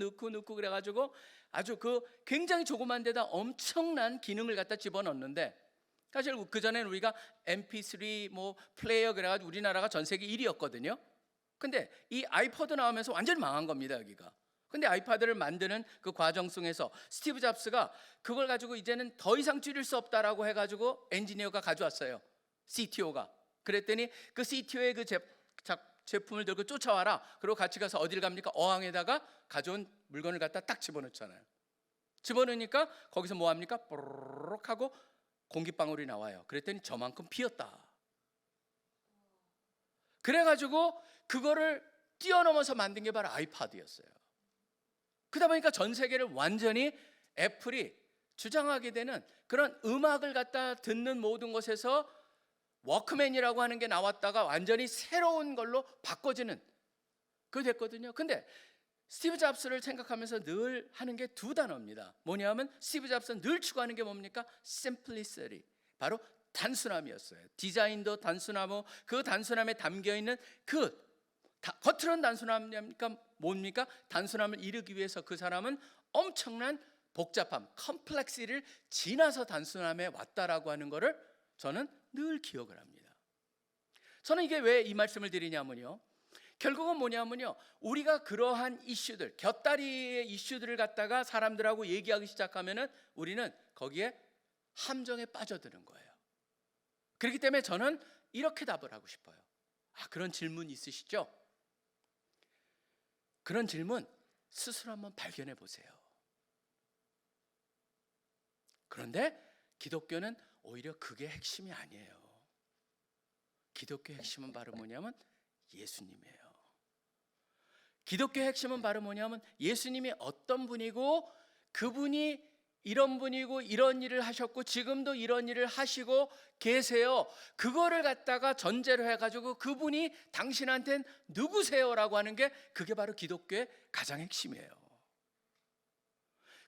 그래가지고 아주 그 굉장히 조그만 데다 엄청난 기능을 갖다 집어넣는데, 사실 그 전에는 우리가 MP3 뭐 플레이어 그래가지고 우리나라가 전 세계 1위였거든요. 근데 이 아이포드 나오면서 완전히 망한 겁니다, 여기가. 근데 아이파드를 만드는 그 과정 속에서 스티브 잡스가 그걸 가지고 이제는 더 이상 줄일 수 없다라고 해가지고 엔지니어가 가져왔어요, CTO가. 그랬더니 그 CTO의 그 제품을 들고 쫓아와라. 그리고 같이 가서 어딜 갑니까? 어항에다가 가져온 물건을 갖다 딱 집어넣잖아요. 집어넣으니까 거기서 뭐 합니까? 뽀로록 하고 공기방울이 나와요. 그랬더니 저만큼 비었다. 그래가지고 그거를 뛰어넘어서 만든 게 바로 아이파드였어요. 그러다 보니까 전 세계를 완전히 애플이 주장하게 되는 그런 음악을 갖다 듣는 모든 곳에서 워크맨이라고 하는 게 나왔다가 완전히 새로운 걸로 바꿔지는 그게 됐거든요. 근데 스티브 잡스를 생각하면서 늘 하는 게 두 단어입니다. 뭐냐면 스티브 잡스는 늘 추구하는 게 뭡니까? simplicity, 바로 단순함이었어요. 디자인도 단순하고 그 단순함에 담겨있는 그 겉으로는 단순함이니까 뭡니까? 단순함을 이루기 위해서 그 사람은 엄청난 복잡함, 컴플렉시티를 지나서 단순함에 왔다라고 하는 것을 저는 늘 기억을 합니다. 저는 이게 왜 이 말씀을 드리냐면요, 결국은 뭐냐면요, 우리가 그러한 이슈들, 곁다리의 이슈들을 갖다가 사람들하고 얘기하기 시작하면은 우리는 거기에 함정에 빠져드는 거예요. 그렇기 때문에 저는 이렇게 답을 하고 싶어요. 그런 질문 있으시죠? 그런 질문 스스로 한번 발견해 보세요. 그런데 기독교는 오히려 그게 핵심이 아니에요. 기독교의 핵심은 바로 뭐냐면 예수님이에요. 기독교의 핵심은 바로 뭐냐면 예수님이 어떤 분이고, 그분이 이런 분이고 이런 일을 하셨고 지금도 이런 일을 하시고 계세요. 그거를 갖다가 전제로 해가지고 그분이 당신한테는 누구세요라고 하는 게 그게 바로 기독교의 가장 핵심이에요.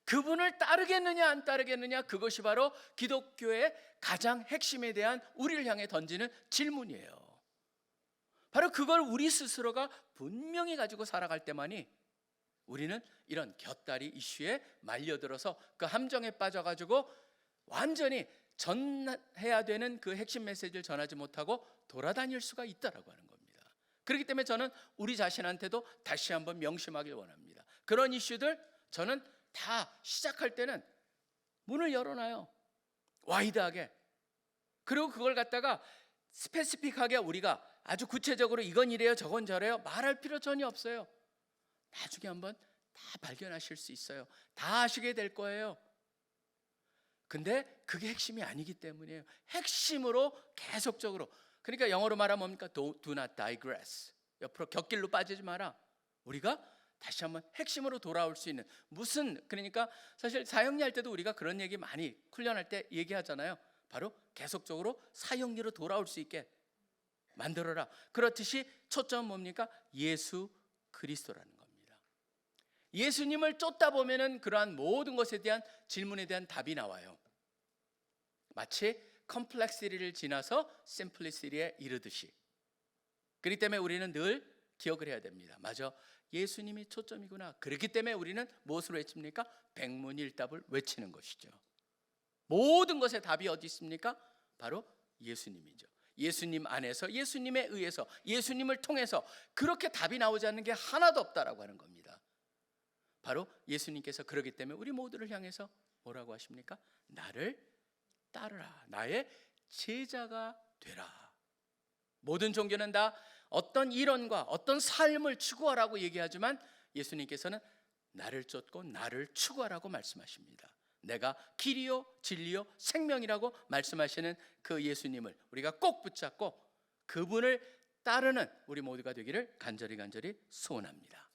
그분을 따르겠느냐 안 따르겠느냐, 그것이 바로 기독교의 가장 핵심에 대한 우리를 향해 던지는 질문이에요. 바로 그걸 우리 스스로가 분명히 가지고 살아갈 때만이 우리는 이런 곁다리 이슈에 말려들어서 그 함정에 빠져가지고 완전히 전해야 되는 그 핵심 메시지를 전하지 못하고 돌아다닐 수가 있다라고 하는 겁니다. 그렇기 때문에 저는 우리 자신한테도 다시 한번 명심하길 원합니다. 그런 이슈들 저는 다 시작할 때는 문을 열어놔요, 와이드하게. 그리고 그걸 갖다가 스페시픽하게 우리가 아주 구체적으로 이건 이래요 저건 저래요 말할 필요 전혀 없어요. 나중에 한번 다 발견하실 수 있어요. 다 아시게 될 거예요. 근데 그게 핵심이 아니기 때문이에요. 핵심으로 계속적으로, 그러니까 영어로 말하면 뭡니까? Do not digress. 옆으로 곁길로 빠지지 마라. 우리가 다시 한번 핵심으로 돌아올 수 있는, 무슨, 그러니까 사실 사형리할 때도 우리가 그런 얘기 많이 훈련할 때 얘기하잖아요. 바로 계속적으로 사형리로 돌아올 수 있게 만들어라. 그렇듯이 초점은 뭡니까? 예수 그리스도라는 겁니다. 예수님을 쫓다 보면은 그러한 모든 것에 대한 질문에 대한 답이 나와요. 마치 컴플렉시티를 지나서 심플리시티에 이르듯이. 그렇기 때문에 우리는 늘 기억을 해야 됩니다. 맞아, 예수님이 초점이구나. 그렇기 때문에 우리는 무엇으로 외칩니까? 백문일답을 외치는 것이죠. 모든 것의 답이 어디 있습니까? 바로 예수님이죠. 예수님 안에서, 예수님에 의해서, 예수님을 통해서 그렇게 답이 나오지 않는 게 하나도 없다라고 하는 겁니다. 바로 예수님께서 그러기 때문에 우리 모두를 향해서 뭐라고 하십니까? 나를 따르라. 나의 제자가 되라. 모든 종교는 다 어떤 이론과 어떤 삶을 추구하라고 얘기하지만 예수님께서는 나를 쫓고 나를 추구하라고 말씀하십니다. 내가 길이요 진리요 생명이라고 말씀하시는 그 예수님을 우리가 꼭 붙잡고 그분을 따르는 우리 모두가 되기를 간절히 소원합니다.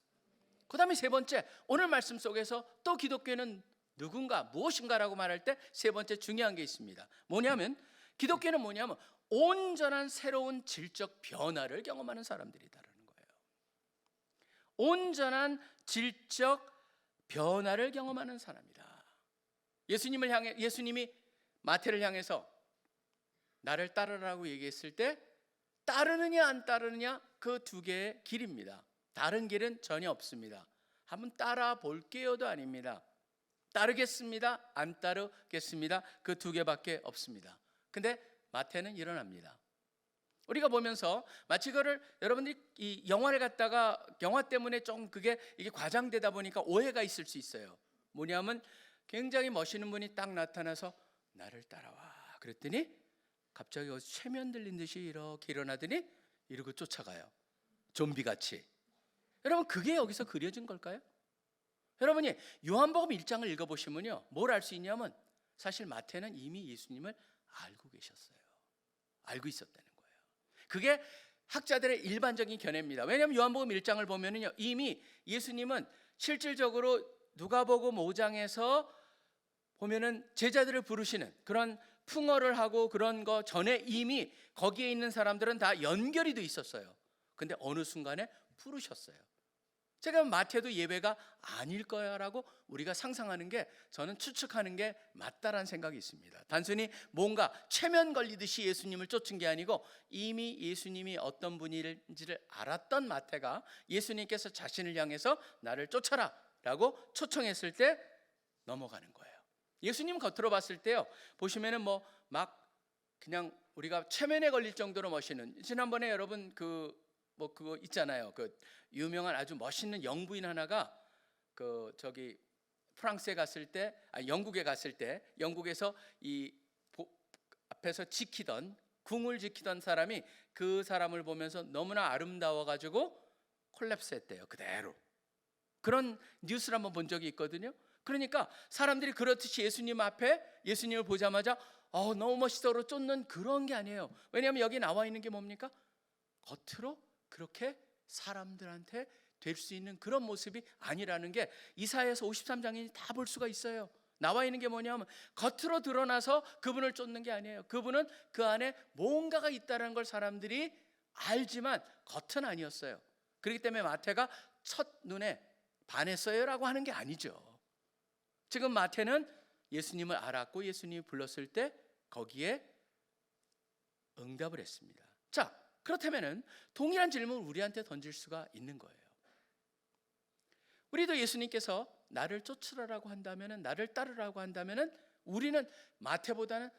그 다음에 세 번째, 오늘 말씀 속에서 또 기독교는 누군가 무엇인가라고 말할 때 세 번째 중요한 게 있습니다. 뭐냐면 기독교는 뭐냐면 온전한 새로운 질적 변화를 경험하는 사람들이다라는 거예요. 온전한 질적 변화를 경험하는 사람이다. 예수님이 마태를 향해서 나를 따르라고 얘기했을 때 따르느냐 안 따르느냐 그 두 개의 길입니다. 다른 길은 전혀 없습니다. 한번 따라 볼게요도 아닙니다. 따르겠습니다, 안 따르겠습니다, 그 두 개밖에 없습니다. 근데 마태는 일어납니다. 우리가 보면서 마치 그거를 여러분들이 이 영화를 갖다가 영화 때문에 좀 이게 과장되다 보니까 오해가 있을 수 있어요. 뭐냐면 굉장히 멋있는 분이 딱 나타나서 나를 따라와 그랬더니 갑자기 최면 들린 듯이 이렇게 일어나더니 이러고 쫓아가요. 좀비같이. 여러분 그게 여기서 그려진 걸까요? 여러분이 요한복음 1장을 읽어보시면요 뭘 알 수 있냐면 사실 마태는 이미 예수님을 알고 계셨어요. 알고 있었다는 거예요. 그게 학자들의 일반적인 견해입니다. 왜냐하면 요한복음 1장을 보면은요 이미 예수님은 실질적으로 누가복음 5장에서 보면은 제자들을 부르시는 그런 풍어를 하고 그런 거 전에 이미 거기에 있는 사람들은 다 연결이 돼 있었어요. 근데 어느 순간에 부르셨어요. 제가 마태도 예배가 아닐 거야라고 우리가 상상하는 게 저는 추측하는 게 맞다라는 생각이 있습니다. 단순히 뭔가 최면 걸리듯이 예수님을 쫓은 게 아니고 이미 예수님이 어떤 분인지를 알았던 마태가 예수님께서 자신을 향해서 나를 쫓아라 라고 초청했을 때 넘어가는 거예요. 예수님 겉으로 봤을 때요 보시면은 뭐 막 그냥 우리가 최면에 걸릴 정도로 멋있는, 지난번에 여러분 그거 있잖아요. 그 유명한 아주 멋있는 영부인 하나가 프랑스에 갔을 때, 영국에 갔을 때 영국에서 이 앞에서 궁을 지키던 사람이 그 사람을 보면서 너무나 아름다워 가지고 콜랩스했대요. 그대로. 그런 뉴스를 한번 본 적이 있거든요. 그러니까 사람들이 그렇듯이 예수님 앞에 예수님을 보자마자 너무 멋있어로 쫓는 그런 게 아니에요. 왜냐하면 여기 나와 있는 게 뭡니까? 겉으로 그렇게 사람들한테 될 수 있는 그런 모습이 아니라는 게 이사야서 53장에 다 볼 수가 있어요. 나와 있는 게 뭐냐면 겉으로 드러나서 그분을 쫓는 게 아니에요. 그분은 그 안에 뭔가가 있다는 걸 사람들이 알지만 겉은 아니었어요. 그렇기 때문에 마태가 첫눈에 반했어요라고 하는 게 아니죠. 지금 마태는 예수님을 알았고 예수님이 불렀을 때 거기에 응답을 했습니다. 자, 그렇다면은 동일한 질문을 우리한테 던질 수가 있는 거예요. 우리도 예수님께서 나를 쫓으라고 한다면은, 나를 따르라고 한다면은 우리는 마태보다는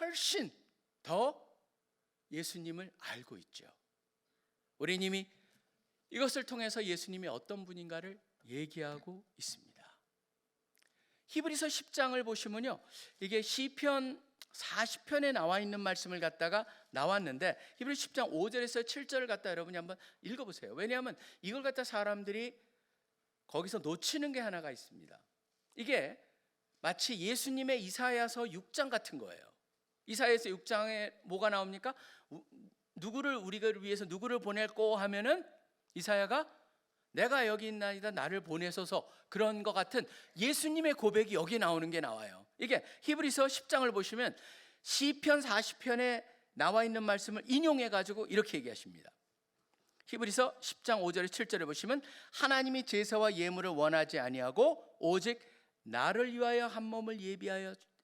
훨씬 더 예수님을 알고 있죠. 우리는 이미 이것을 통해서 예수님이 어떤 분인가를 얘기하고 있습니다. 히브리서 10장을 보시면요, 이게 시편 40편에 나와 있는 말씀을 갖다가 나왔는데 히브리 10장 5절에서 7절을 갖다 여러분이 한번 읽어보세요. 왜냐하면 이걸 갖다 사람들이 거기서 놓치는 게 하나가 있습니다. 이게 마치 예수님의 이사야서 6장 같은 거예요. 이사야서 6장에 뭐가 나옵니까? 누구를 우리가 위해서 누구를 보낼고 하면은 이사야가 내가 여기 있나이다 나를 보내소서, 그런 것 같은 예수님의 고백이 여기 나오는 게 나와요. 이게 히브리서 10장을 보시면 시편 40편에 나와 있는 말씀을 인용해 가지고 이렇게 얘기하십니다. 히브리서 10장 5절에 7절에 보시면 하나님이 제사와 예물을 원하지 아니하고 오직 나를 위하여 한 몸을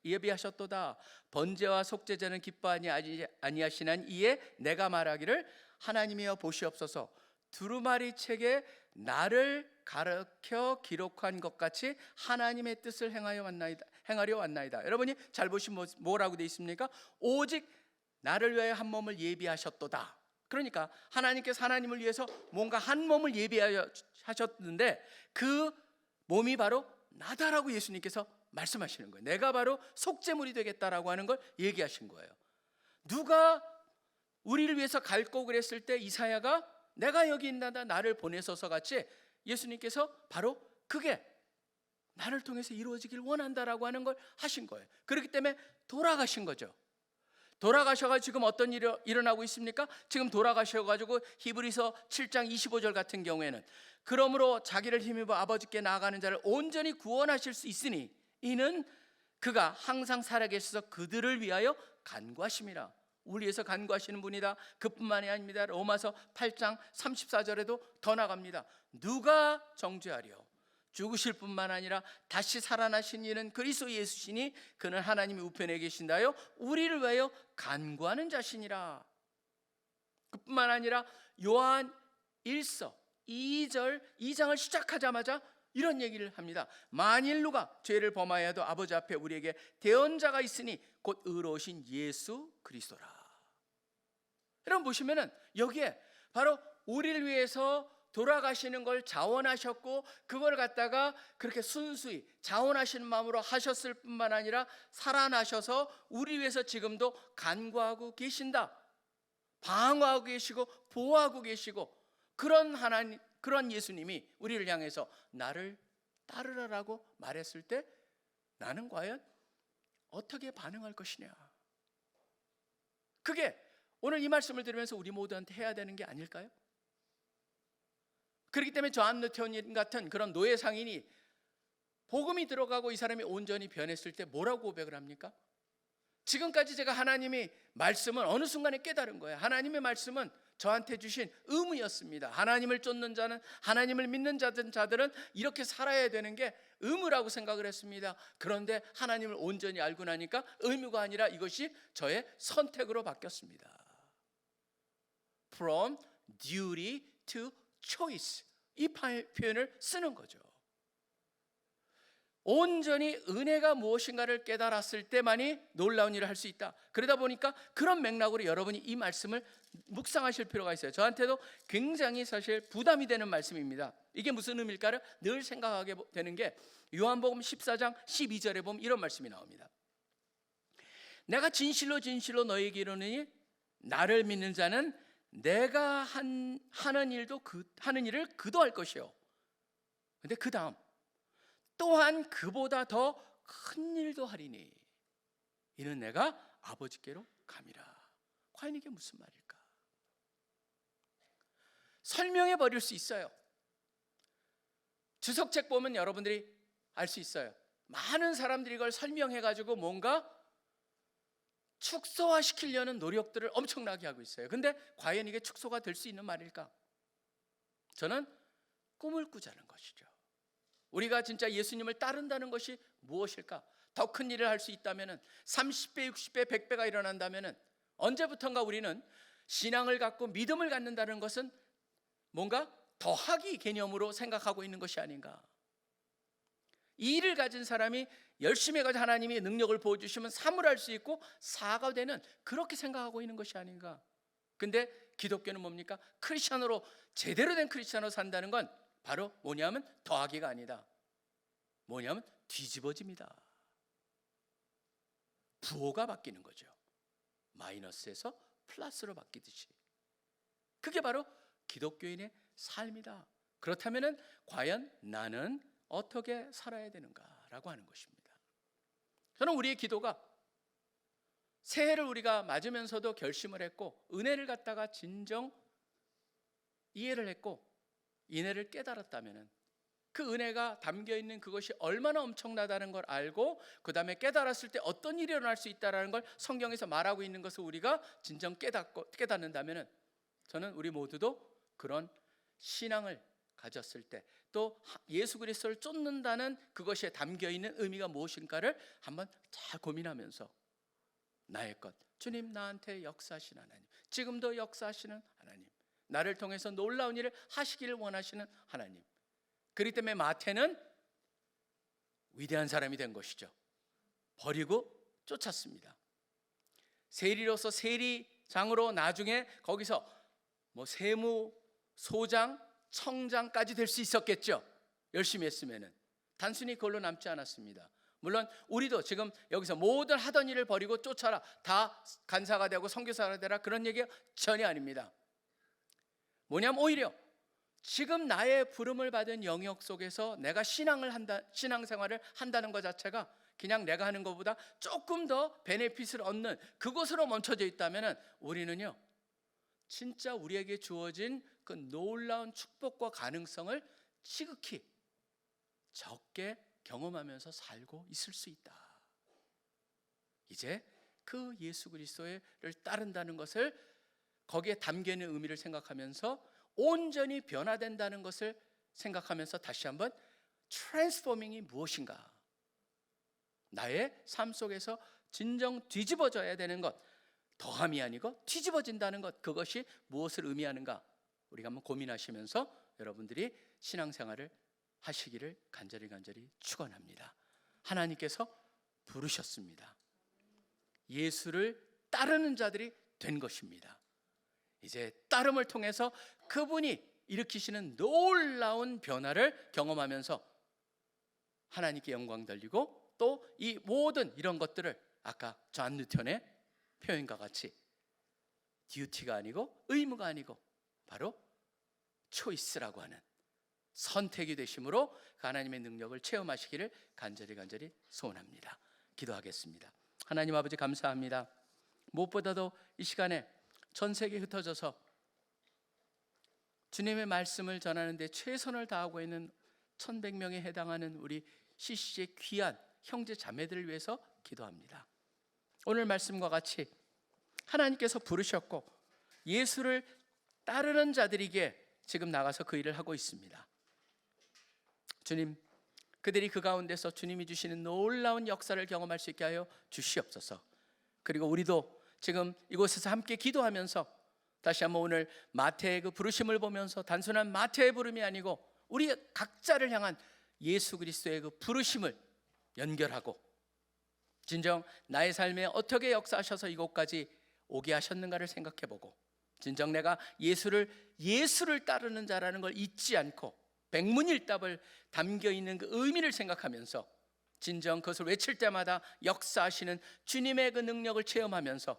예비하셨도다. 번제와 속죄제는 기뻐하니 아니하시난 이에 내가 말하기를 하나님이여 보시옵소서. 두루마리 책에 나를 가르쳐 기록한 것 같이 하나님의 뜻을 행하려 왔나이다. 여러분이 잘 보시면 뭐라고 되어 있습니까? 오직 나를 위하여 한 몸을 예비하셨도다. 그러니까 하나님께서 하나님을 위해서 뭔가 한 몸을 예비하셨는데 그 몸이 바로 나다라고 예수님께서 말씀하시는 거예요. 내가 바로 속죄물이 되겠다라고 하는 걸 얘기하신 거예요. 누가 우리를 위해서 갈고 그랬을 때 이사야가 내가 여기 있나다 나를 보내소서 같이 예수님께서 바로 그게 나를 통해서 이루어지길 원한다라고 하는 걸 하신 거예요. 그렇기 때문에 돌아가신 거죠. 돌아가셔가지고 지금 어떤 일이 일어나고 있습니까? 지금 돌아가셔가지고 히브리서 7장 25절 같은 경우에는 그러므로 자기를 힘입어 아버지께 나아가는 자를 온전히 구원하실 수 있으니 이는 그가 항상 살아계셔서 그들을 위하여 간구하심이라. 우리 위해서 간구하시는 분이다. 그뿐만이 아닙니다. 로마서 8장 34절에도 더 나갑니다. 누가 정죄하려? 죽으실 뿐만 아니라 다시 살아나신 이는 그리스도 예수시니 그는 하나님의 우편에 계신다요 우리를 위하여 간구하는 자시니라. 그뿐만 아니라 요한 1서 2장을 시작하자마자 이런 얘기를 합니다. 만일 누가 죄를 범하여도 아버지 앞에 우리에게 대언자가 있으니 곧 의로우신 예수 그리스도라. 여러분 보시면은 여기에 바로 우리를 위해서 돌아가시는 걸 자원하셨고 그걸 갖다가 그렇게 순수히 자원하시는 마음으로 하셨을 뿐만 아니라 살아나셔서 우리 위해서 지금도 간구하고 계신다. 방어하고 계시고 보호하고 계시고 그런 하나님, 그런 예수님이 우리를 향해서 나를 따르라라고 말했을 때 나는 과연 어떻게 반응할 것이냐. 그게 오늘 이 말씀을 들으면서 우리 모두한테 해야 되는 게 아닐까요? 그렇기 때문에 존 느턴 같은 그런 노예 상인이 복음이 들어가고 이 사람이 온전히 변했을 때 뭐라고 고백을 합니까? 지금까지 제가 하나님의 말씀은 어느 순간에 깨달은 거예요. 하나님의 말씀은 저한테 주신 의무였습니다. 하나님을 쫓는 자는, 하나님을 믿는 자들은 이렇게 살아야 되는 게 의무라고 생각을 했습니다. 그런데 하나님을 온전히 알고 나니까 의무가 아니라 이것이 저의 선택으로 바뀌었습니다. From duty to choice, 이 표현을 쓰는 거죠. 온전히 은혜가 무엇인가를 깨달았을 때만이 놀라운 일을 할 수 있다. 그러다 보니까 그런 맥락으로 여러분이 이 말씀을 묵상하실 필요가 있어요. 저한테도 굉장히 사실 부담이 되는 말씀입니다. 이게 무슨 의미일까를 늘 생각하게 되는 게 요한복음 14장 12절에 보면 이런 말씀이 나옵니다. 내가 진실로 진실로 너희에게 이르노니 나를 믿는 자는 내가 하는 일을 그도 할 것이요. 근데 그 다음 또한 그보다 더 큰 일도 하리니 이는 내가 아버지께로 감이라. 과연 이게 무슨 말일까? 설명해 버릴 수 있어요. 주석책 보면 여러분들이 알 수 있어요. 많은 사람들이 이걸 설명해 가지고 뭔가 축소화시키려는 노력들을 엄청나게 하고 있어요. 근데 과연 이게 축소가 될 수 있는 말일까? 저는 꿈을 꾸자는 것이죠. 우리가 진짜 예수님을 따른다는 것이 무엇일까? 더 큰 일을 할 수 있다면 30배, 60배, 100배가 일어난다면 언제부턴가 우리는 신앙을 갖고 믿음을 갖는다는 것은 뭔가 더하기 개념으로 생각하고 있는 것이 아닌가. 이 일을 가진 사람이 열심히 해가지고 하나님이 능력을 보여주시면 사물할 수 있고 사가 되는, 그렇게 생각하고 있는 것이 아닌가. 근데 기독교는 뭡니까? 크리스찬으로, 제대로 된 크리스찬으로 산다는 건 바로 뭐냐면 더하기가 아니다. 뭐냐면 뒤집어집니다. 부호가 바뀌는 거죠. 마이너스에서 플러스로 바뀌듯이. 그게 바로 기독교인의 삶이다. 그렇다면 과연 나는 어떻게 살아야 되는가라고 하는 것입니다. 저는 우리의 기도가 새해를 우리가 맞으면서도 결심을 했고 은혜를 갖다가 진정 이해를 했고 은혜를 깨달았다면 그 은혜가 담겨있는 그것이 얼마나 엄청나다는 걸 알고 그 다음에 깨달았을 때 어떤 일이 일어날 수 있다는 걸 성경에서 말하고 있는 것을 우리가 진정 깨닫는다면 저는 우리 모두도 그런 신앙을 가졌을 때 또 예수 그리스도를 쫓는다는 그것에 담겨 있는 의미가 무엇인가를 한번 잘 고민하면서 나의 것, 주님 나한테 역사하시는 하나님, 지금도 역사하시는 하나님, 나를 통해서 놀라운 일을 하시기를 원하시는 하나님. 그렇기 때문에 마태는 위대한 사람이 된 것이죠. 버리고 쫓았습니다. 세리로서 세리장으로 나중에 거기서 뭐 세무, 소장, 청장까지 될 수 있었겠죠. 열심히 했으면은. 단순히 그걸로 남지 않았습니다. 물론 우리도 지금 여기서 모든 하던 일을 버리고 쫓아라, 다 간사가 되고 선교사가 되라, 그런 얘기가 전혀 아닙니다. 뭐냐면 오히려 지금 나의 부름을 받은 영역 속에서 내가 신앙생활을 한다는 것 자체가 그냥 내가 하는 것보다 조금 더 베네핏을 얻는 그곳으로 멈춰져 있다면 우리는요, 진짜 우리에게 주어진 그 놀라운 축복과 가능성을 지극히 적게 경험하면서 살고 있을 수 있다. 이제 그 예수 그리스도를 따른다는 것을, 거기에 담겨 있는 의미를 생각하면서 온전히 변화된다는 것을 생각하면서 다시 한번 트랜스포밍이 무엇인가, 나의 삶 속에서 진정 뒤집어져야 되는 것, 더함이 아니고 뒤집어진다는 것, 그것이 무엇을 의미하는가, 우리가 한번 고민하시면서 여러분들이 신앙생활을 하시기를 간절히 축원합니다. 하나님께서 부르셨습니다. 예수를 따르는 자들이 된 것입니다. 이제 따름을 통해서 그분이 일으키시는 놀라운 변화를 경험하면서 하나님께 영광 돌리고, 또 이 모든 이런 것들을 아까 존 뉴턴의 표현과 같이 듀티가 아니고 의무가 아니고 바로 초이스라고 하는 선택이 되심으로 그 하나님의 능력을 체험하시기를 간절히 소원합니다. 기도하겠습니다. 하나님 아버지 감사합니다. 무엇보다도 이 시간에 전 세계에 흩어져서 주님의 말씀을 전하는 데 최선을 다하고 있는 1100명에 해당하는 우리 CCC의 귀한 형제 자매들을 위해서 기도합니다. 오늘 말씀과 같이 하나님께서 부르셨고 예수를 따르는 자들에게 지금 나가서 그 일을 하고 있습니다. 주님, 그들이 그 가운데서 주님이 주시는 놀라운 역사를 경험할 수 있게 하여 주시옵소서. 그리고 우리도 지금 이곳에서 함께 기도하면서 다시 한번 오늘 마태의 그 부르심을 보면서 단순한 마태의 부름이 아니고 우리 각자를 향한 예수 그리스도의 그 부르심을 연결하고 진정 나의 삶에 어떻게 역사하셔서 이곳까지 오게 하셨는가를 생각해보고, 진정 내가 예수를 따르는 자라는 걸 잊지 않고 백문일답을 담겨있는 그 의미를 생각하면서 진정 그것을 외칠 때마다 역사하시는 주님의 그 능력을 체험하면서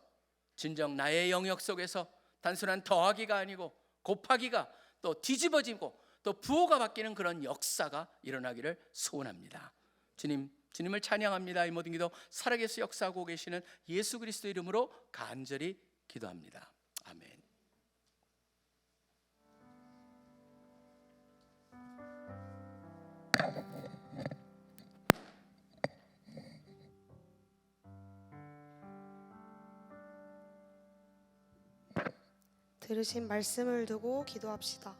진정 나의 영역 속에서 단순한 더하기가 아니고 곱하기가 또 뒤집어지고 또 부호가 바뀌는 그런 역사가 일어나기를 소원합니다. 주님을 찬양합니다. 이 모든 기도 살아계서 역사하고 계시는 예수 그리스도 이름으로 간절히 기도합니다. 아멘. 들으신 말씀을 두고 기도합시다.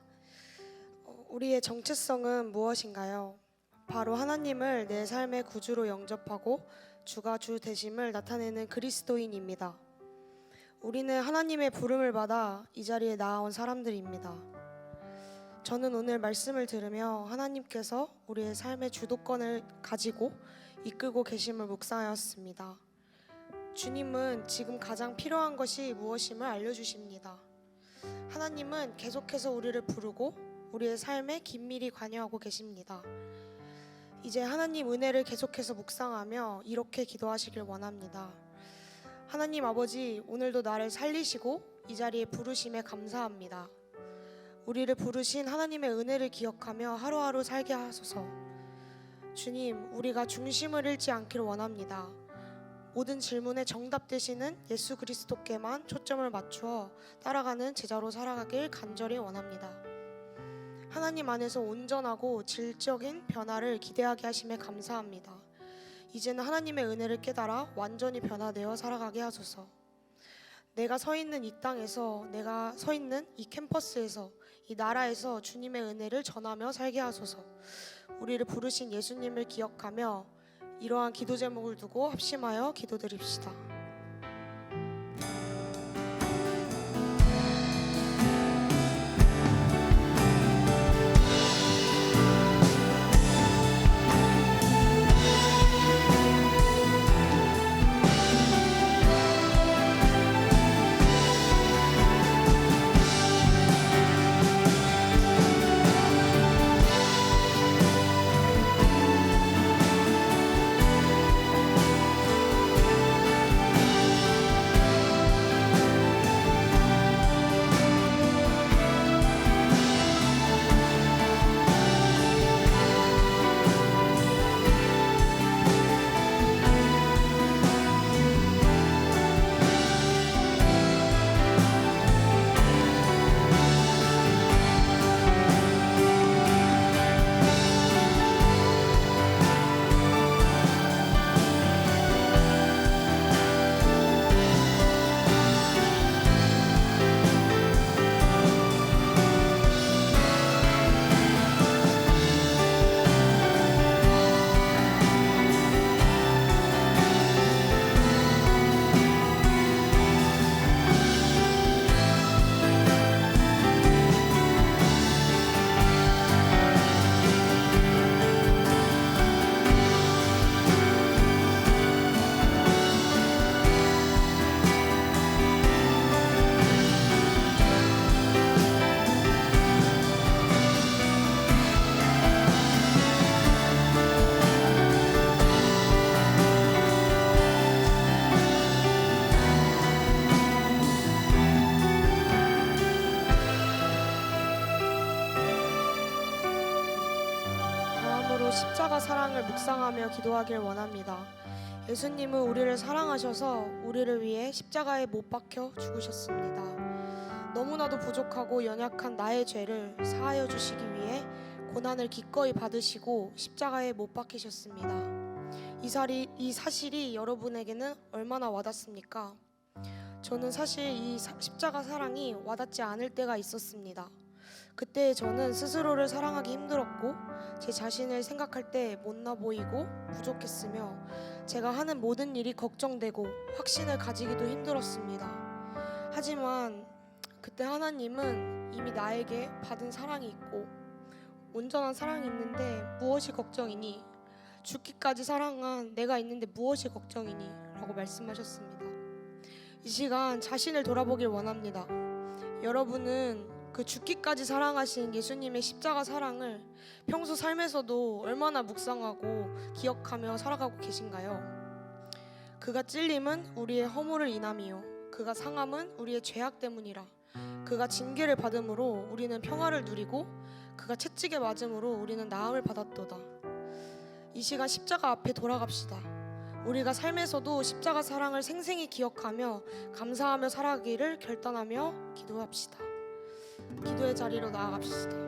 우리의 정체성은 무엇인가요? 바로 하나님을 내 삶의 구주로 영접하고 주가 주 되심을 나타내는 그리스도인입니다. 우리는 하나님의 부름을 받아 이 자리에 나아온 사람들입니다. 저는 오늘 말씀을 들으며 하나님께서 우리의 삶의 주도권을 가지고 이끌고 계심을 묵상하였습니다. 주님은 지금 가장 필요한 것이 무엇임을 알려주십니다. 하나님은 계속해서 우리를 부르고 우리의 삶에 긴밀히 관여하고 계십니다. 이제 하나님 은혜를 계속해서 묵상하며 이렇게 기도하시길 원합니다. 하나님 아버지, 오늘도 나를 살리시고 이 자리에 부르심에 감사합니다. 우리를 부르신 하나님의 은혜를 기억하며 하루하루 살게 하소서. 주님, 우리가 중심을 잃지 않기를 원합니다. 모든 질문에 정답 되시는 예수 그리스도께만 초점을 맞추어 따라가는 제자로 살아가길 간절히 원합니다. 하나님 안에서 온전하고 질적인 변화를 기대하게 하심에 감사합니다. 이제는 하나님의 은혜를 깨달아 완전히 변화되어 살아가게 하소서. 내가 서 있는 이 땅에서, 내가 서 있는 이 캠퍼스에서, 이 나라에서 주님의 은혜를 전하며 살게 하소서. 우리를 부르신 예수님을 기억하며 이러한 기도 제목을 두고 합심하여 기도드립시다. 다음으로 십자가 사랑을 묵상하며 기도하길 원합니다. 예수님은 우리를 사랑하셔서 우리를 위해 십자가에 못 박혀 죽으셨습니다. 너무나도 부족하고 연약한 나의 죄를 사하여 주시기 위해 고난을 기꺼이 받으시고 십자가에 못 박히셨습니다. 이 사실이 여러분에게는 얼마나 와닿습니까? 저는 사실 이 십자가 사랑이 와닿지 않을 때가 있었습니다. 그때 저는 스스로를 사랑하기 힘들었고 제 자신을 생각할 때 못나 보이고 부족했으며 제가 하는 모든 일이 걱정되고 확신을 가지기도 힘들었습니다. 하지만 그때 하나님은 이미 나에게 받은 사랑이 있고 온전한 사랑이 있는데 무엇이 걱정이니? 죽기까지 사랑한 내가 있는데 무엇이 걱정이니? 라고 말씀하셨습니다. 이 시간 자신을 돌아보길 원합니다. 여러분은 그 죽기까지 사랑하신 예수님의 십자가 사랑을 평소 삶에서도 얼마나 묵상하고 기억하며 살아가고 계신가요? 그가 찔림은 우리의 허물을 인함이요 그가 상함은 우리의 죄악 때문이라. 그가 징계를 받음으로 우리는 평화를 누리고 그가 채찍에 맞음으로 우리는 나음을 받았도다. 이 시간 십자가 앞에 돌아갑시다. 우리가 삶에서도 십자가 사랑을 생생히 기억하며 감사하며 살아가기를 결단하며 기도합시다. 기도의 자리로 나아갑시다.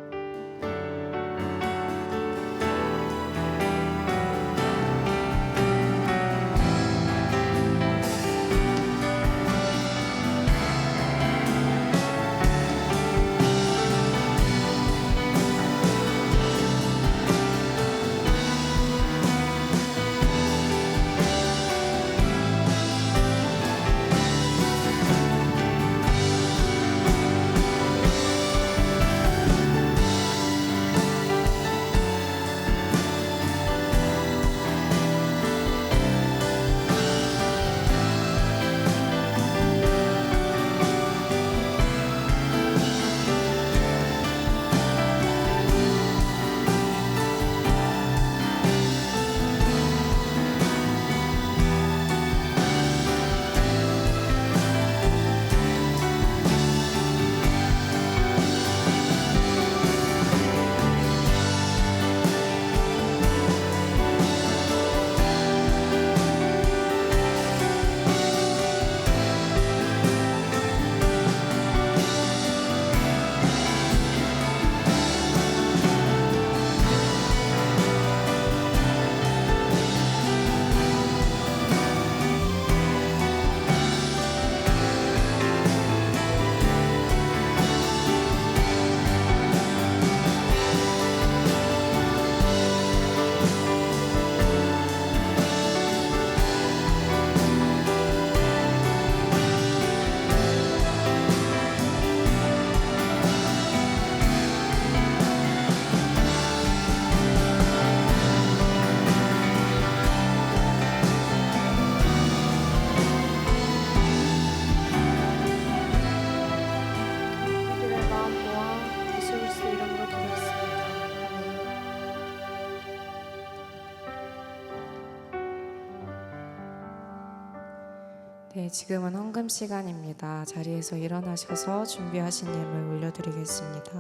네, 지금은 헌금 시간입니다. 자리에서 일어나셔서 준비하신 예물 올려드리겠습니다.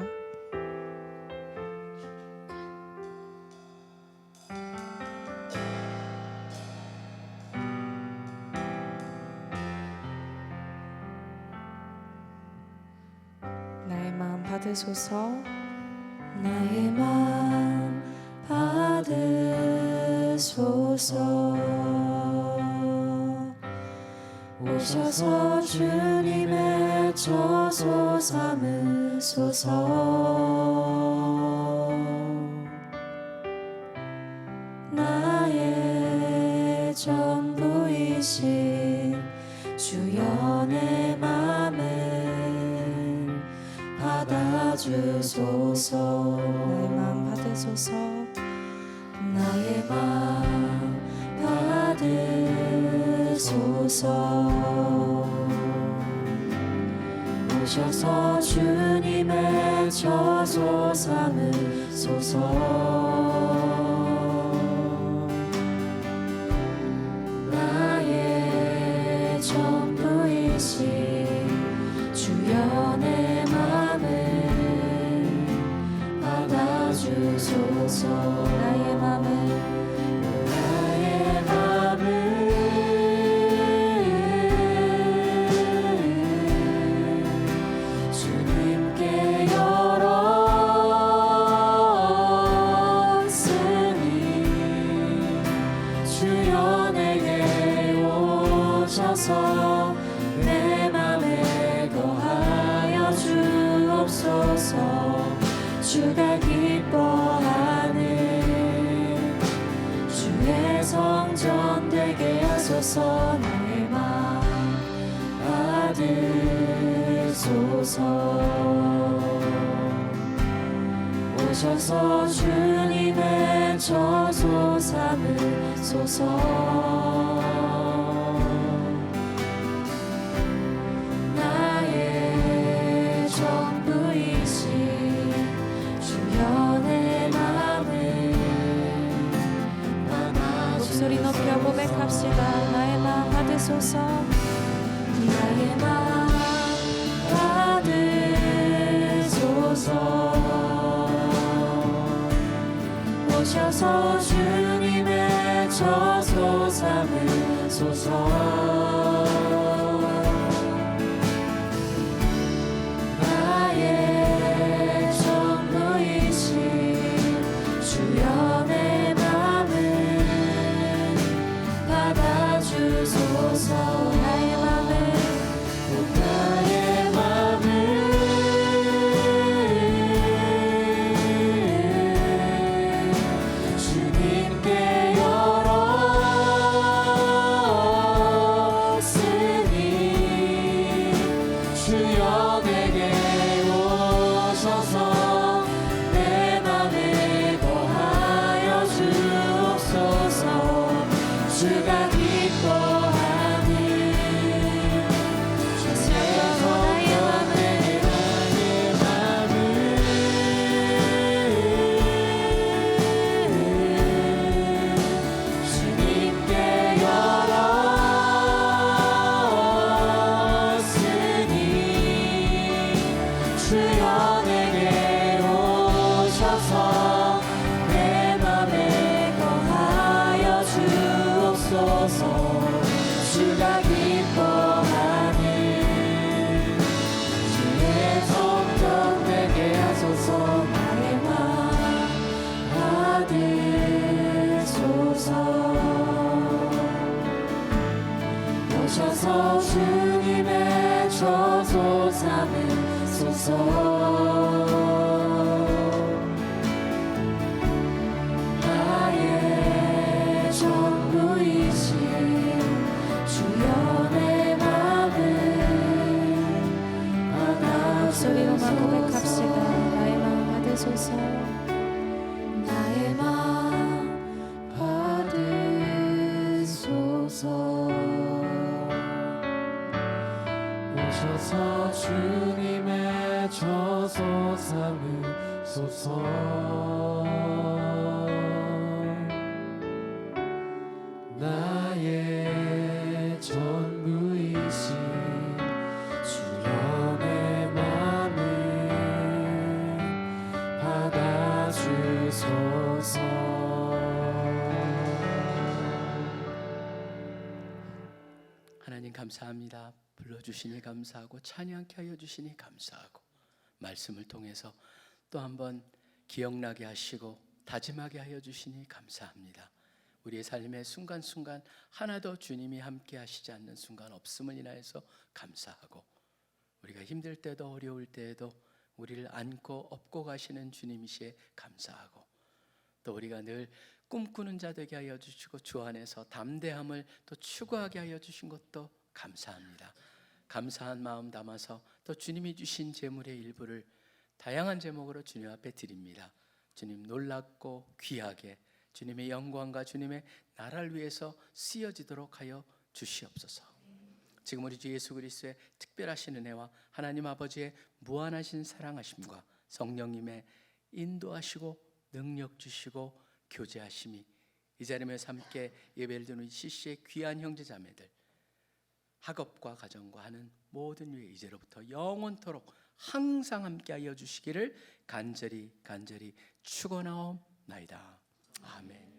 나의 마음 받으소서. 나의 마음 받으소서. 오셔서 주님의 저소 삼으소서. 나의 전부이신 주여 내 맘을 받아주소서. 나의 마음 받으소서. 나의 마음 받으소서. 오셔서 주님의 저소 삼으소서. 나의 전부이신 주여 내 맘을 받아주소서. 나의 맘을 나의 맘을 주님께 열었으니 주여 내게 오셔서 내 맘에 거하여 주옵소서. 주가 기뻐하는 주의 성전 되게 하소서. 나의 마음 받으소서. 오셔서 주님의 저소 삼으소서. 나의 전부이신 주여 내 맘을 목소리 높여 고백합시다. 나의 마음 받으소서. 나의 마음 받으소서. 오셔서 주님의 저소 삼으소서. 나의 전부이신 주여 내 맘을 받아주소서. 나의 맘을 나의 맘을 주님께 열었으니 주여 내게 오셔서 내 맘에 거하여 주옵소서. 주가 기뻐하는 주의 성전 내게 나의 맘을 주님께 열었으니 주여 내게 오셔서 내 맘에 거하여 주옵소서. 주가 기뻐하는 주의 성전 되게 하소서. 나의 마음 받으소서. 오셔서 주님의 저소 삼으소서. 나의 전부이신 주여 내 맘을 목소리로만 고백합시다. 받아주소서. 나의 마음 받으소서. 나의 마음 받으소서. 오셔서 주님의 저소 삼으소서. 나의 전부이신 주소서. 하나님 감사합니다. 불러주시니 감사하고 찬양케 하여 주시니 감사하고 말씀을 통해서 또 한번 기억나게 하시고 다짐하게 하여 주시니 감사합니다. 우리의 삶의 순간순간 하나도 주님이 함께 하시지 않는 순간 없음을 인하여서 감사하고 우리가 힘들 때도 어려울 때에도 우리를 안고 업고 가시는 주님이시에 감사하고 또 우리가 늘 꿈꾸는 자 되게 하여 주시고 주 안에서 담대함을 또 추구하게 하여 주신 것도 감사합니다. 감사한 마음 담아서 또 주님이 주신 제물의 일부를 다양한 제목으로 주님 앞에 드립니다. 주님 놀랍고 귀하게 주님의 영광과 주님의 나라를 위해서 쓰여지도록 하여 주시옵소서. 지금 우리 주 예수 그리스도의 특별하신 은혜와 하나님 아버지의 무한하신 사랑하심과 성령님의 인도하시고 능력 주시고 교제하심이 이 자리에서 함께 예배를 드리는 CC의 귀한 형제자매들 학업과 가정과 하는 모든 위에 이제로부터 영원토록 항상 함께하여 주시기를 간절히 축원하옵나이다. 아멘.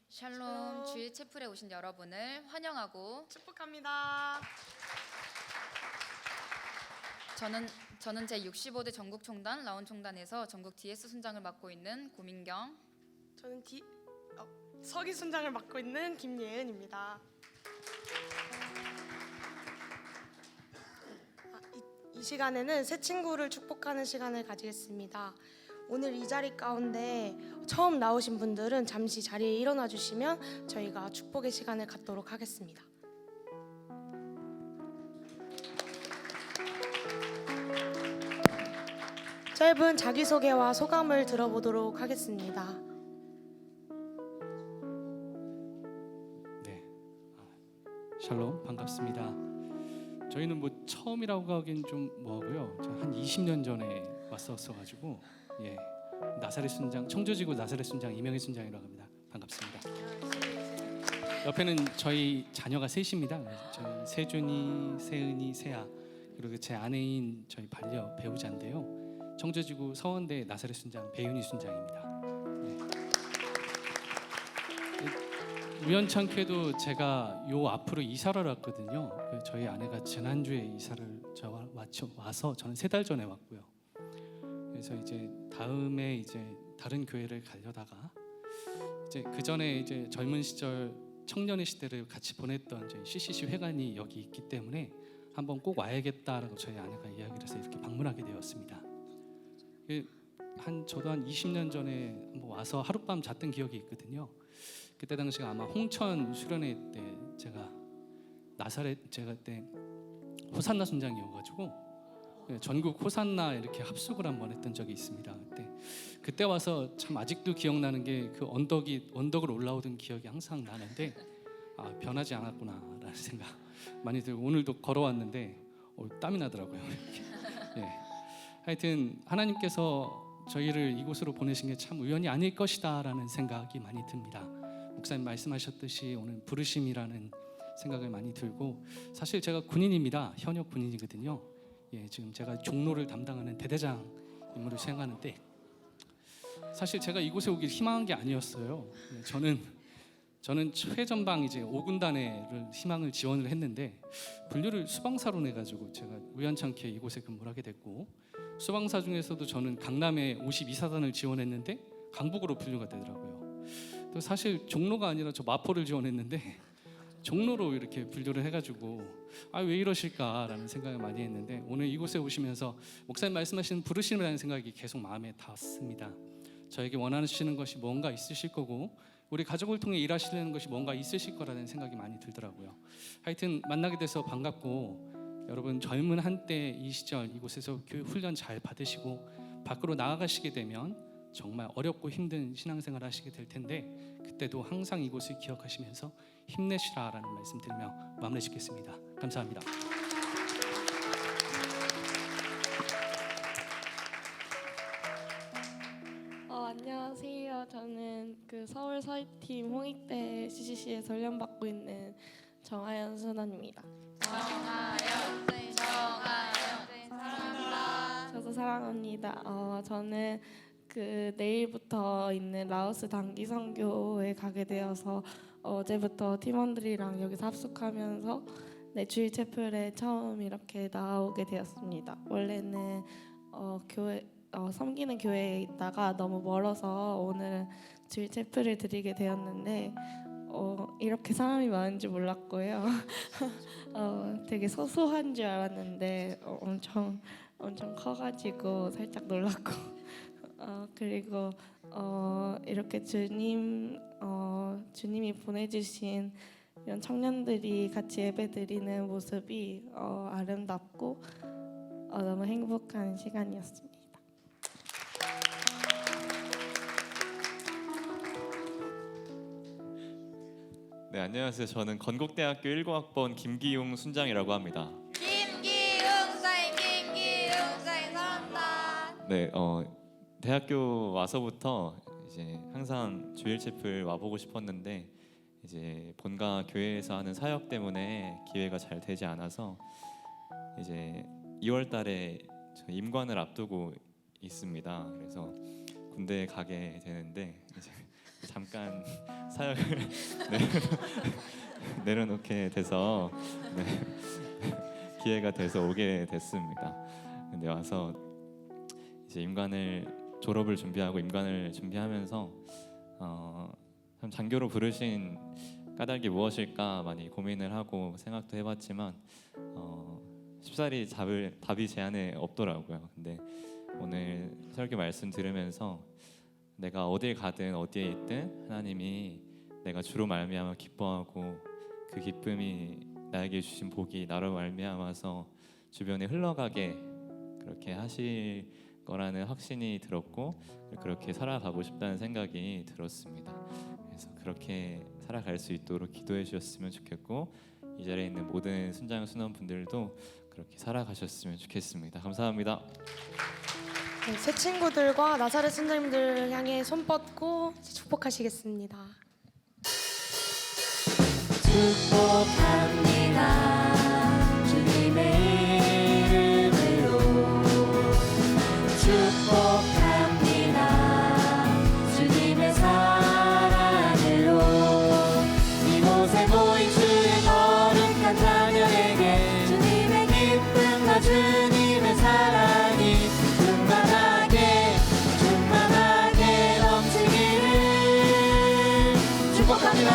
샬롬 주일 채플에 오신 여러분을 환영하고 축복합니다. 저는 제 65대 전국 총단 라온 총단에서 전국 DS 순장을 맡고 있는 고민경. 저는 서기 순장을 맡고 있는 김예은입니다. 이 시간에는 새 친구를 축복하는 시간을 가지겠습니다. 오늘 이 자리 가운데 처음 나오신 분들은 잠시 자리에 일어나 주시면 저희가 축복의 시간을 갖도록 하겠습니다. 짧은 자기소개와 소감을 들어보도록 하겠습니다. 네, 샬롬 반갑습니다. 저희는 뭐 처음이라고 하긴 좀 뭐하고요. 한 20년 전에 왔었어가지고 나사렛 순장 청주지구 나사렛 순장 이명희 순장이라고 합니다. 반갑습니다. 옆에는 저희 자녀가 셋입니다. 저희 세준이, 세은이, 세아 그리고 제 아내인 저희 반려 배우자인데요. 청주지구 서원대 나사렛 순장 배윤희 순장입니다. 우연찮게도 제가 요 앞으로 이사를 왔거든요. 저희 아내가 지난주에 이사를 와서 저는 3달 전에 왔고요. 그래서 이제 다음에 이제 다른 교회를 가려다가 이제 그 전에 이제 젊은 시절 청년의 시대를 같이 보냈던 저희 CCC 회관이 여기 있기 때문에 한번 꼭 와야겠다라고 저희 아내가 이야기를 해서 이렇게 방문하게 되었습니다. 저도 한 20년 전에 한번 와서 하룻밤 잤던 기억이 있거든요. 그때 당시가 아마 홍천 수련회 때 제가 그때 호산나 순장이어가지고 전국 호산나 이렇게 합숙을 한번 했던 적이 있습니다. 그때 와서 참 아직도 기억나는 게 그 언덕을 올라오던 기억이 항상 나는데 변하지 않았구나라는 생각 많이 들고 오늘도 걸어왔는데 땀이 나더라고요. 하여튼 하나님께서 저희를 이곳으로 보내신 게 참 우연이 아닐 것이다라는 생각이 많이 듭니다. 목사님 말씀하셨듯이 오늘 부르심이라는 생각을 많이 들고 사실 제가 군인입니다. 현역 군인이거든요. 지금 제가 종로를 담당하는 대대장 임무를 수행하는데 사실 제가 이곳에 오길 희망한 게 아니었어요. 저는 최전방 이제 5군단에를 희망을 지원을 했는데 분류를 수방사로 내가지고 제가 우연찮게 이곳에 근무를 하게 됐고 수방사 중에서도 저는 강남에 52사단을 지원했는데 강북으로 분류가 되더라고요. 또 사실 종로가 아니라 저 마포를 지원했는데 종로로 이렇게 분류를 해가지고 왜 이러실까라는 생각을 많이 했는데 오늘 이곳에 오시면서 목사님 말씀하시는 부르심이라는 생각이 계속 마음에 닿습니다. 저에게 원하시는 것이 뭔가 있으실 거고 우리 가족을 통해 일하시려는 것이 뭔가 있으실 거라는 생각이 많이 들더라고요. 하여튼 만나게 돼서 반갑고 여러분 젊은 한때 이 시절 이곳에서 교육 훈련 잘 받으시고 밖으로 나아가시게 되면 정말 어렵고 힘든 신앙생활 하시게 될 텐데 그때도 항상 이곳을 기억하시면서 힘내시라라는 말씀 드리며 마무리 짓겠습니다. 감사합니다. 그 서울 서희팀 홍익대 CCC에서 훈련 받고 있는 정하연 순원입니다. 저도 사랑합니다. 저는 그 내일부터 있는 라오스 단기 선교에 가게 되어서 어제부터 팀원들이랑 여기서 합숙하면서 주일 채플에 처음 이렇게 나오게 되었습니다. 원래는 교회 섬기는 교회에 있다가 너무 멀어서 오늘은 주일 채플을 드리게 되었는데 이렇게 사람이 많은 줄 몰랐고요. 되게 소소한 줄 알았는데 엄청 커가지고 살짝 놀랐고 그리고 이렇게 주님이 보내주신 이런 청년들이 같이 예배드리는 모습이 아름답고 너무 행복한 시간이었습니다. 네, 안녕하세요. 저는 건국대학교 19학번 김기용 순장이라고 합니다. 김기웅 사인 사랑한다. 네, 대학교 와서부터 이제 항상 주일 채플 와보고 싶었는데 이제 본가 교회에서 하는 사역 때문에 기회가 잘 되지 않아서 이제 2월달에 저 임관을 앞두고 있습니다. 그래서 군대에 가게 되는데 이제 잠깐 사역을 내려놓게 돼서 기회가 돼서 오게 됐습니다. 근데 와서 이제 임관을 졸업을 준비하고 임관을 준비하면서 참 장교로 부르신 까닭이 무엇일까 많이 고민을 하고 생각도 해봤지만 쉽사리 잡을 답이 제 안에 없더라고요. 근데 오늘 설교 말씀 들으면서 내가 어딜 가든 어디에 있든 하나님이 내가 주로 말미암아 기뻐하고 그 기쁨이 나에게 주신 복이 나로 말미암아서 주변에 흘러가게 그렇게 하실 거라는 확신이 들었고 그렇게 살아가고 싶다는 생각이 들었습니다. 그래서 그렇게 살아갈 수 있도록 기도해 주셨으면 좋겠고 이 자리에 있는 모든 순장 순원분들도 그렇게 살아가셨으면 좋겠습니다. 감사합니다. 네, 새 친구들과 나사렛 선생님들 향해 손 뻗고 축복하시겠습니다. 축복합니다. 주님의 이름으로 축복합니다. 주님의 사랑으로 이곳에 모인 주의 거룩한 자녀에게 주님의 기쁨과 주님의 사랑이 충만하게 넘치기를 축복합니다.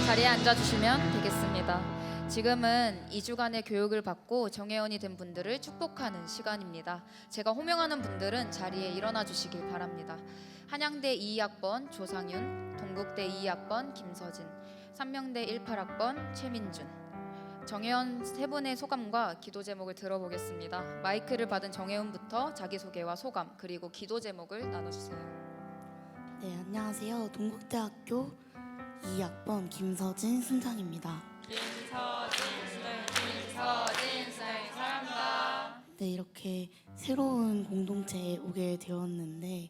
자리에 앉아주시면 되겠습니다. 지금은 2주간의 교육을 받고 정회원이 된 분들을 축복하는 시간입니다. 제가 호명하는 분들은 자리에 일어나 주시길 바랍니다. 한양대 2학번 조상윤, 동국대 2학번 김서진, 삼명대 18학번 최민준. 정회원 세 분의 소감과 기도 제목을 들어보겠습니다. 마이크를 받은 정회원부터 자기소개와 소감 그리고 기도 제목을 나눠주세요. 네, 안녕하세요. 동국대학교 2학번 김서진 순장입니다. 김서진 사랑합니다. 네, 이렇게 새로운 공동체에 오게 되었는데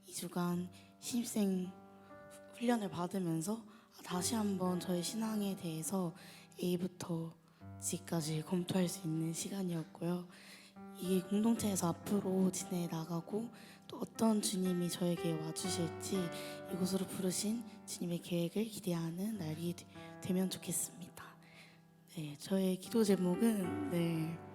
2주간 신입생 훈련을 받으면서 다시 한번 저의 신앙에 대해서 A부터 G까지 검토할 수 있는 시간이었고요. 이 공동체에서 앞으로 지내나가고 또 어떤 주님이 저에게 와주실지 이곳으로 부르신 주님의 계획을 기대하는 날이 되면 좋겠습니다. 네, 저의 기도 제목은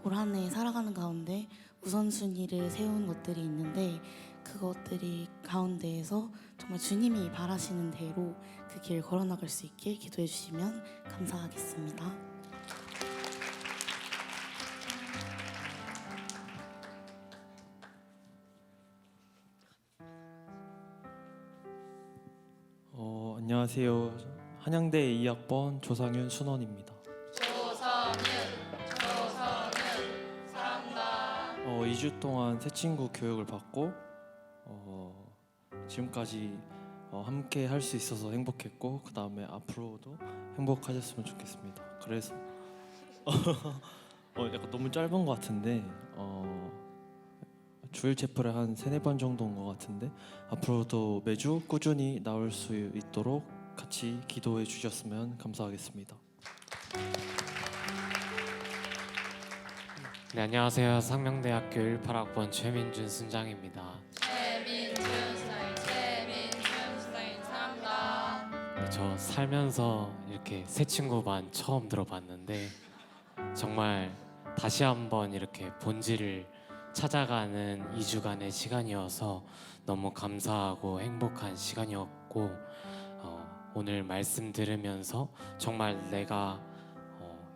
올 한 해 살아가는 가운데 우선순위를 세운 것들이 있는데 그것들이 가운데에서 정말 주님이 바라시는 대로 그 길 걸어나갈 수 있게 기도해 주시면 감사하겠습니다. 안녕하세요. 한양대 2학번 조상윤 순원입니다. 조성윤 사랑합니다. 2주 동안 새 친구 교육을 받고 지금까지 함께 할 수 있어서 행복했고 그 다음에 앞으로도 행복하셨으면 좋겠습니다. 그래서 약간 너무 짧은 것 같은데 주일 체플을 한 3-4번 정도 온 것 같은데 앞으로도 매주 꾸준히 나올 수 있도록 같이 기도해 주셨으면 감사하겠습니다. 네, 안녕하세요. 상명대학교 18학번 최민준 순장입니다. 최민준 스타일 사랑합니다. 네, 저 살면서 이렇게 새 친구반 처음 들어봤는데 정말 다시 한번 이렇게 본질을 찾아가는 2주간의 시간이어서 너무 감사하고 행복한 시간이었고 오늘 말씀 들으면서 정말 내가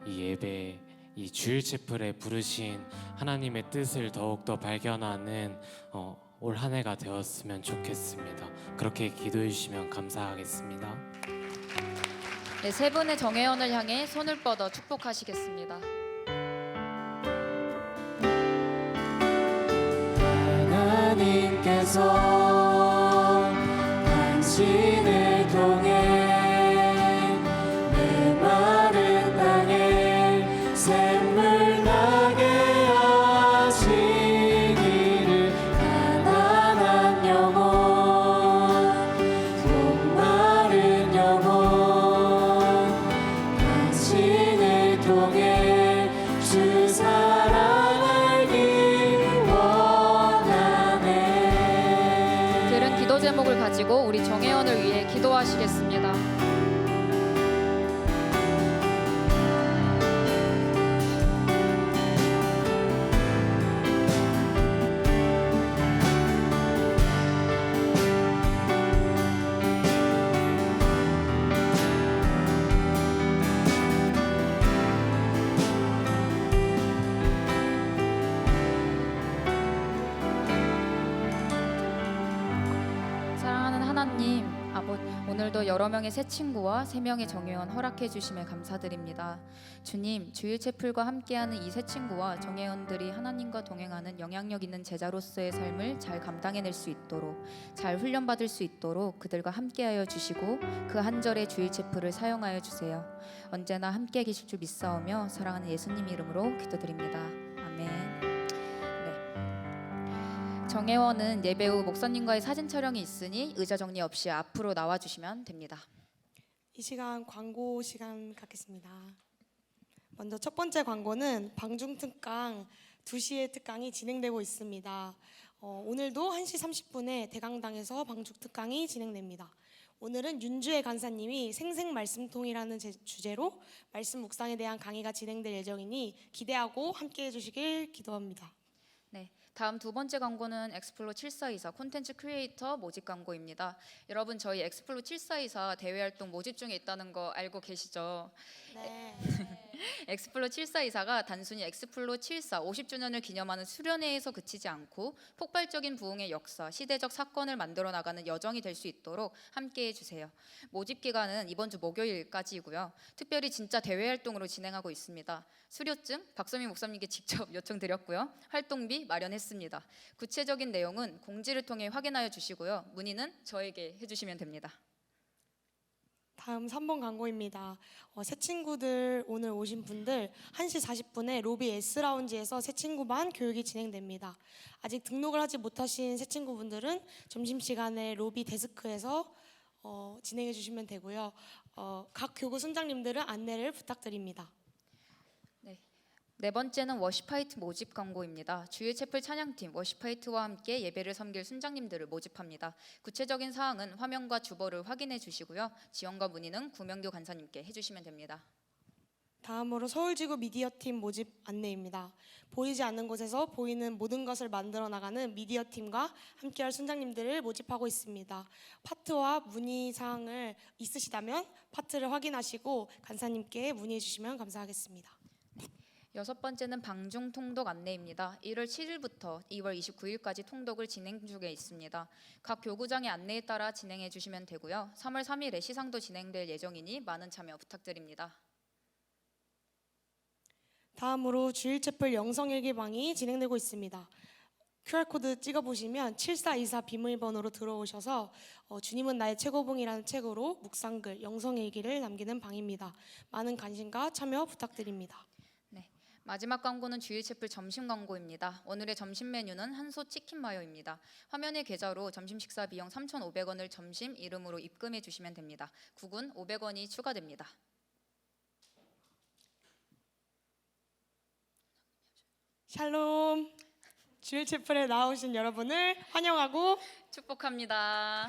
이 예배 이 주일 채플에 부르신 하나님의 뜻을 더욱더 발견하는 올 한 해가 되었으면 좋겠습니다. 그렇게 기도해 주시면 감사하겠습니다. 네, 세 분의 정혜원을 향해 손을 뻗어 축복하시겠습니다. 하나님께서 당신을 통해 내 마른 땅에 샘물 나게 하시기를 가난한 영혼 목마른 영혼 당신을 통해 주 사랑 알기 원하네. 들은 기도 제목을 가지고 우리 정혜원을 위해 기도하시겠습니다. 사랑하는 하나님, 오늘도 여러 명의 새 친구와 3명의 정혜원 허락해 주심에 감사드립니다. 주님, 주일 채플과 함께하는 이 새 친구와 정혜원들이 하나님과 동행하는 영향력 있는 제자로서의 삶을 잘 감당해낼 수 있도록, 잘 훈련받을 수 있도록 그들과 함께하여 주시고 그 한 절의 주일 채플을 사용하여 주세요. 언제나 함께 계실 줄 믿사오며 사랑하는 예수님 이름으로 기도드립니다. 아멘. 정혜원은 예배 후 목사님과의 사진 촬영이 있으니 의자 정리 없이 앞으로 나와주시면 됩니다. 이 시간 광고 시간 갖겠습니다. 먼저 첫 번째 광고는 방중 특강 2시에 특강이 진행되고 있습니다. 오늘도 1시 30분에 대강당에서 방중 특강이 진행됩니다. 오늘은 윤주혜 간사님이 생생 말씀통이라는 주제로 말씀 묵상에 대한 강의가 진행될 예정이니 기대하고 함께해 주시길 기도합니다. 네, 다음 두 번째 광고는 엑스플로 7424 콘텐츠 크리에이터 모집 광고입니다. 여러분, 저희 엑스플로 7424 대외 활동 모집 중에 있다는 거 알고 계시죠? 네. 엑스플로 7424가 단순히 엑스플로 74 50주년을 기념하는 수련회에서 그치지 않고 폭발적인 부흥의 역사, 시대적 사건을 만들어 나가는 여정이 될 수 있도록 함께해 주세요. 모집 기간은 이번 주 목요일까지이고요. 특별히 진짜 대외 활동으로 진행하고 있습니다. 수료증 박소민 목사님께 직접 요청드렸고요. 활동비 마련했습니다. 구체적인 내용은 공지를 통해 확인하여 주시고요. 문의는 저에게 해주시면 됩니다. 다음 3번 광고입니다. 새 친구들 오늘 오신 분들 1시 40분에 로비 S라운지에서 새 친구반 교육이 진행됩니다. 아직 등록을 하지 못하신 새 친구분들은 점심시간에 로비 데스크에서 진행해 주시면 되고요. 각 교구 순장님들은 안내를 부탁드립니다. 네 번째는 워시파이트 모집 광고입니다. 주일 채플 찬양팀 워시파이트와 함께 예배를 섬길 순장님들을 모집합니다. 구체적인 사항은 화면과 주보를 확인해 주시고요. 지원과 문의는 구명규 간사님께 해주시면 됩니다. 다음으로 서울지구 미디어팀 모집 안내입니다. 보이지 않는 곳에서 보이는 모든 것을 만들어 나가는 미디어팀과 함께할 순장님들을 모집하고 있습니다. 파트와 문의 사항을 있으시다면 파트를 확인하시고 간사님께 문의해 주시면 감사하겠습니다. 여섯 번째는 방중 통독 안내입니다. 1월 7일부터 2월 29일까지 통독을 진행 중에 있습니다. 각 교구장의 안내에 따라 진행해 주시면 되고요. 3월 3일에 시상도 진행될 예정이니 많은 참여 부탁드립니다. 다음으로 주일채플 영성일기방이 진행되고 있습니다. QR코드 찍어보시면 7424 비밀번호로 들어오셔서 주님은 나의 최고봉이라는 책으로 묵상글, 영성일기를 남기는 방입니다. 많은 관심과 참여 부탁드립니다. 네, 마지막 광고는 주일채플 점심 광고입니다. 오늘의 점심 메뉴는 한소 치킨 마요입니다. 화면의 계좌로 점심 식사 비용 3,500원을 점심 이름으로 입금해 주시면 됩니다. 국은 500원이 추가됩니다. 샬롬. 주일채플에 나오신 여러분을 환영하고 축복합니다.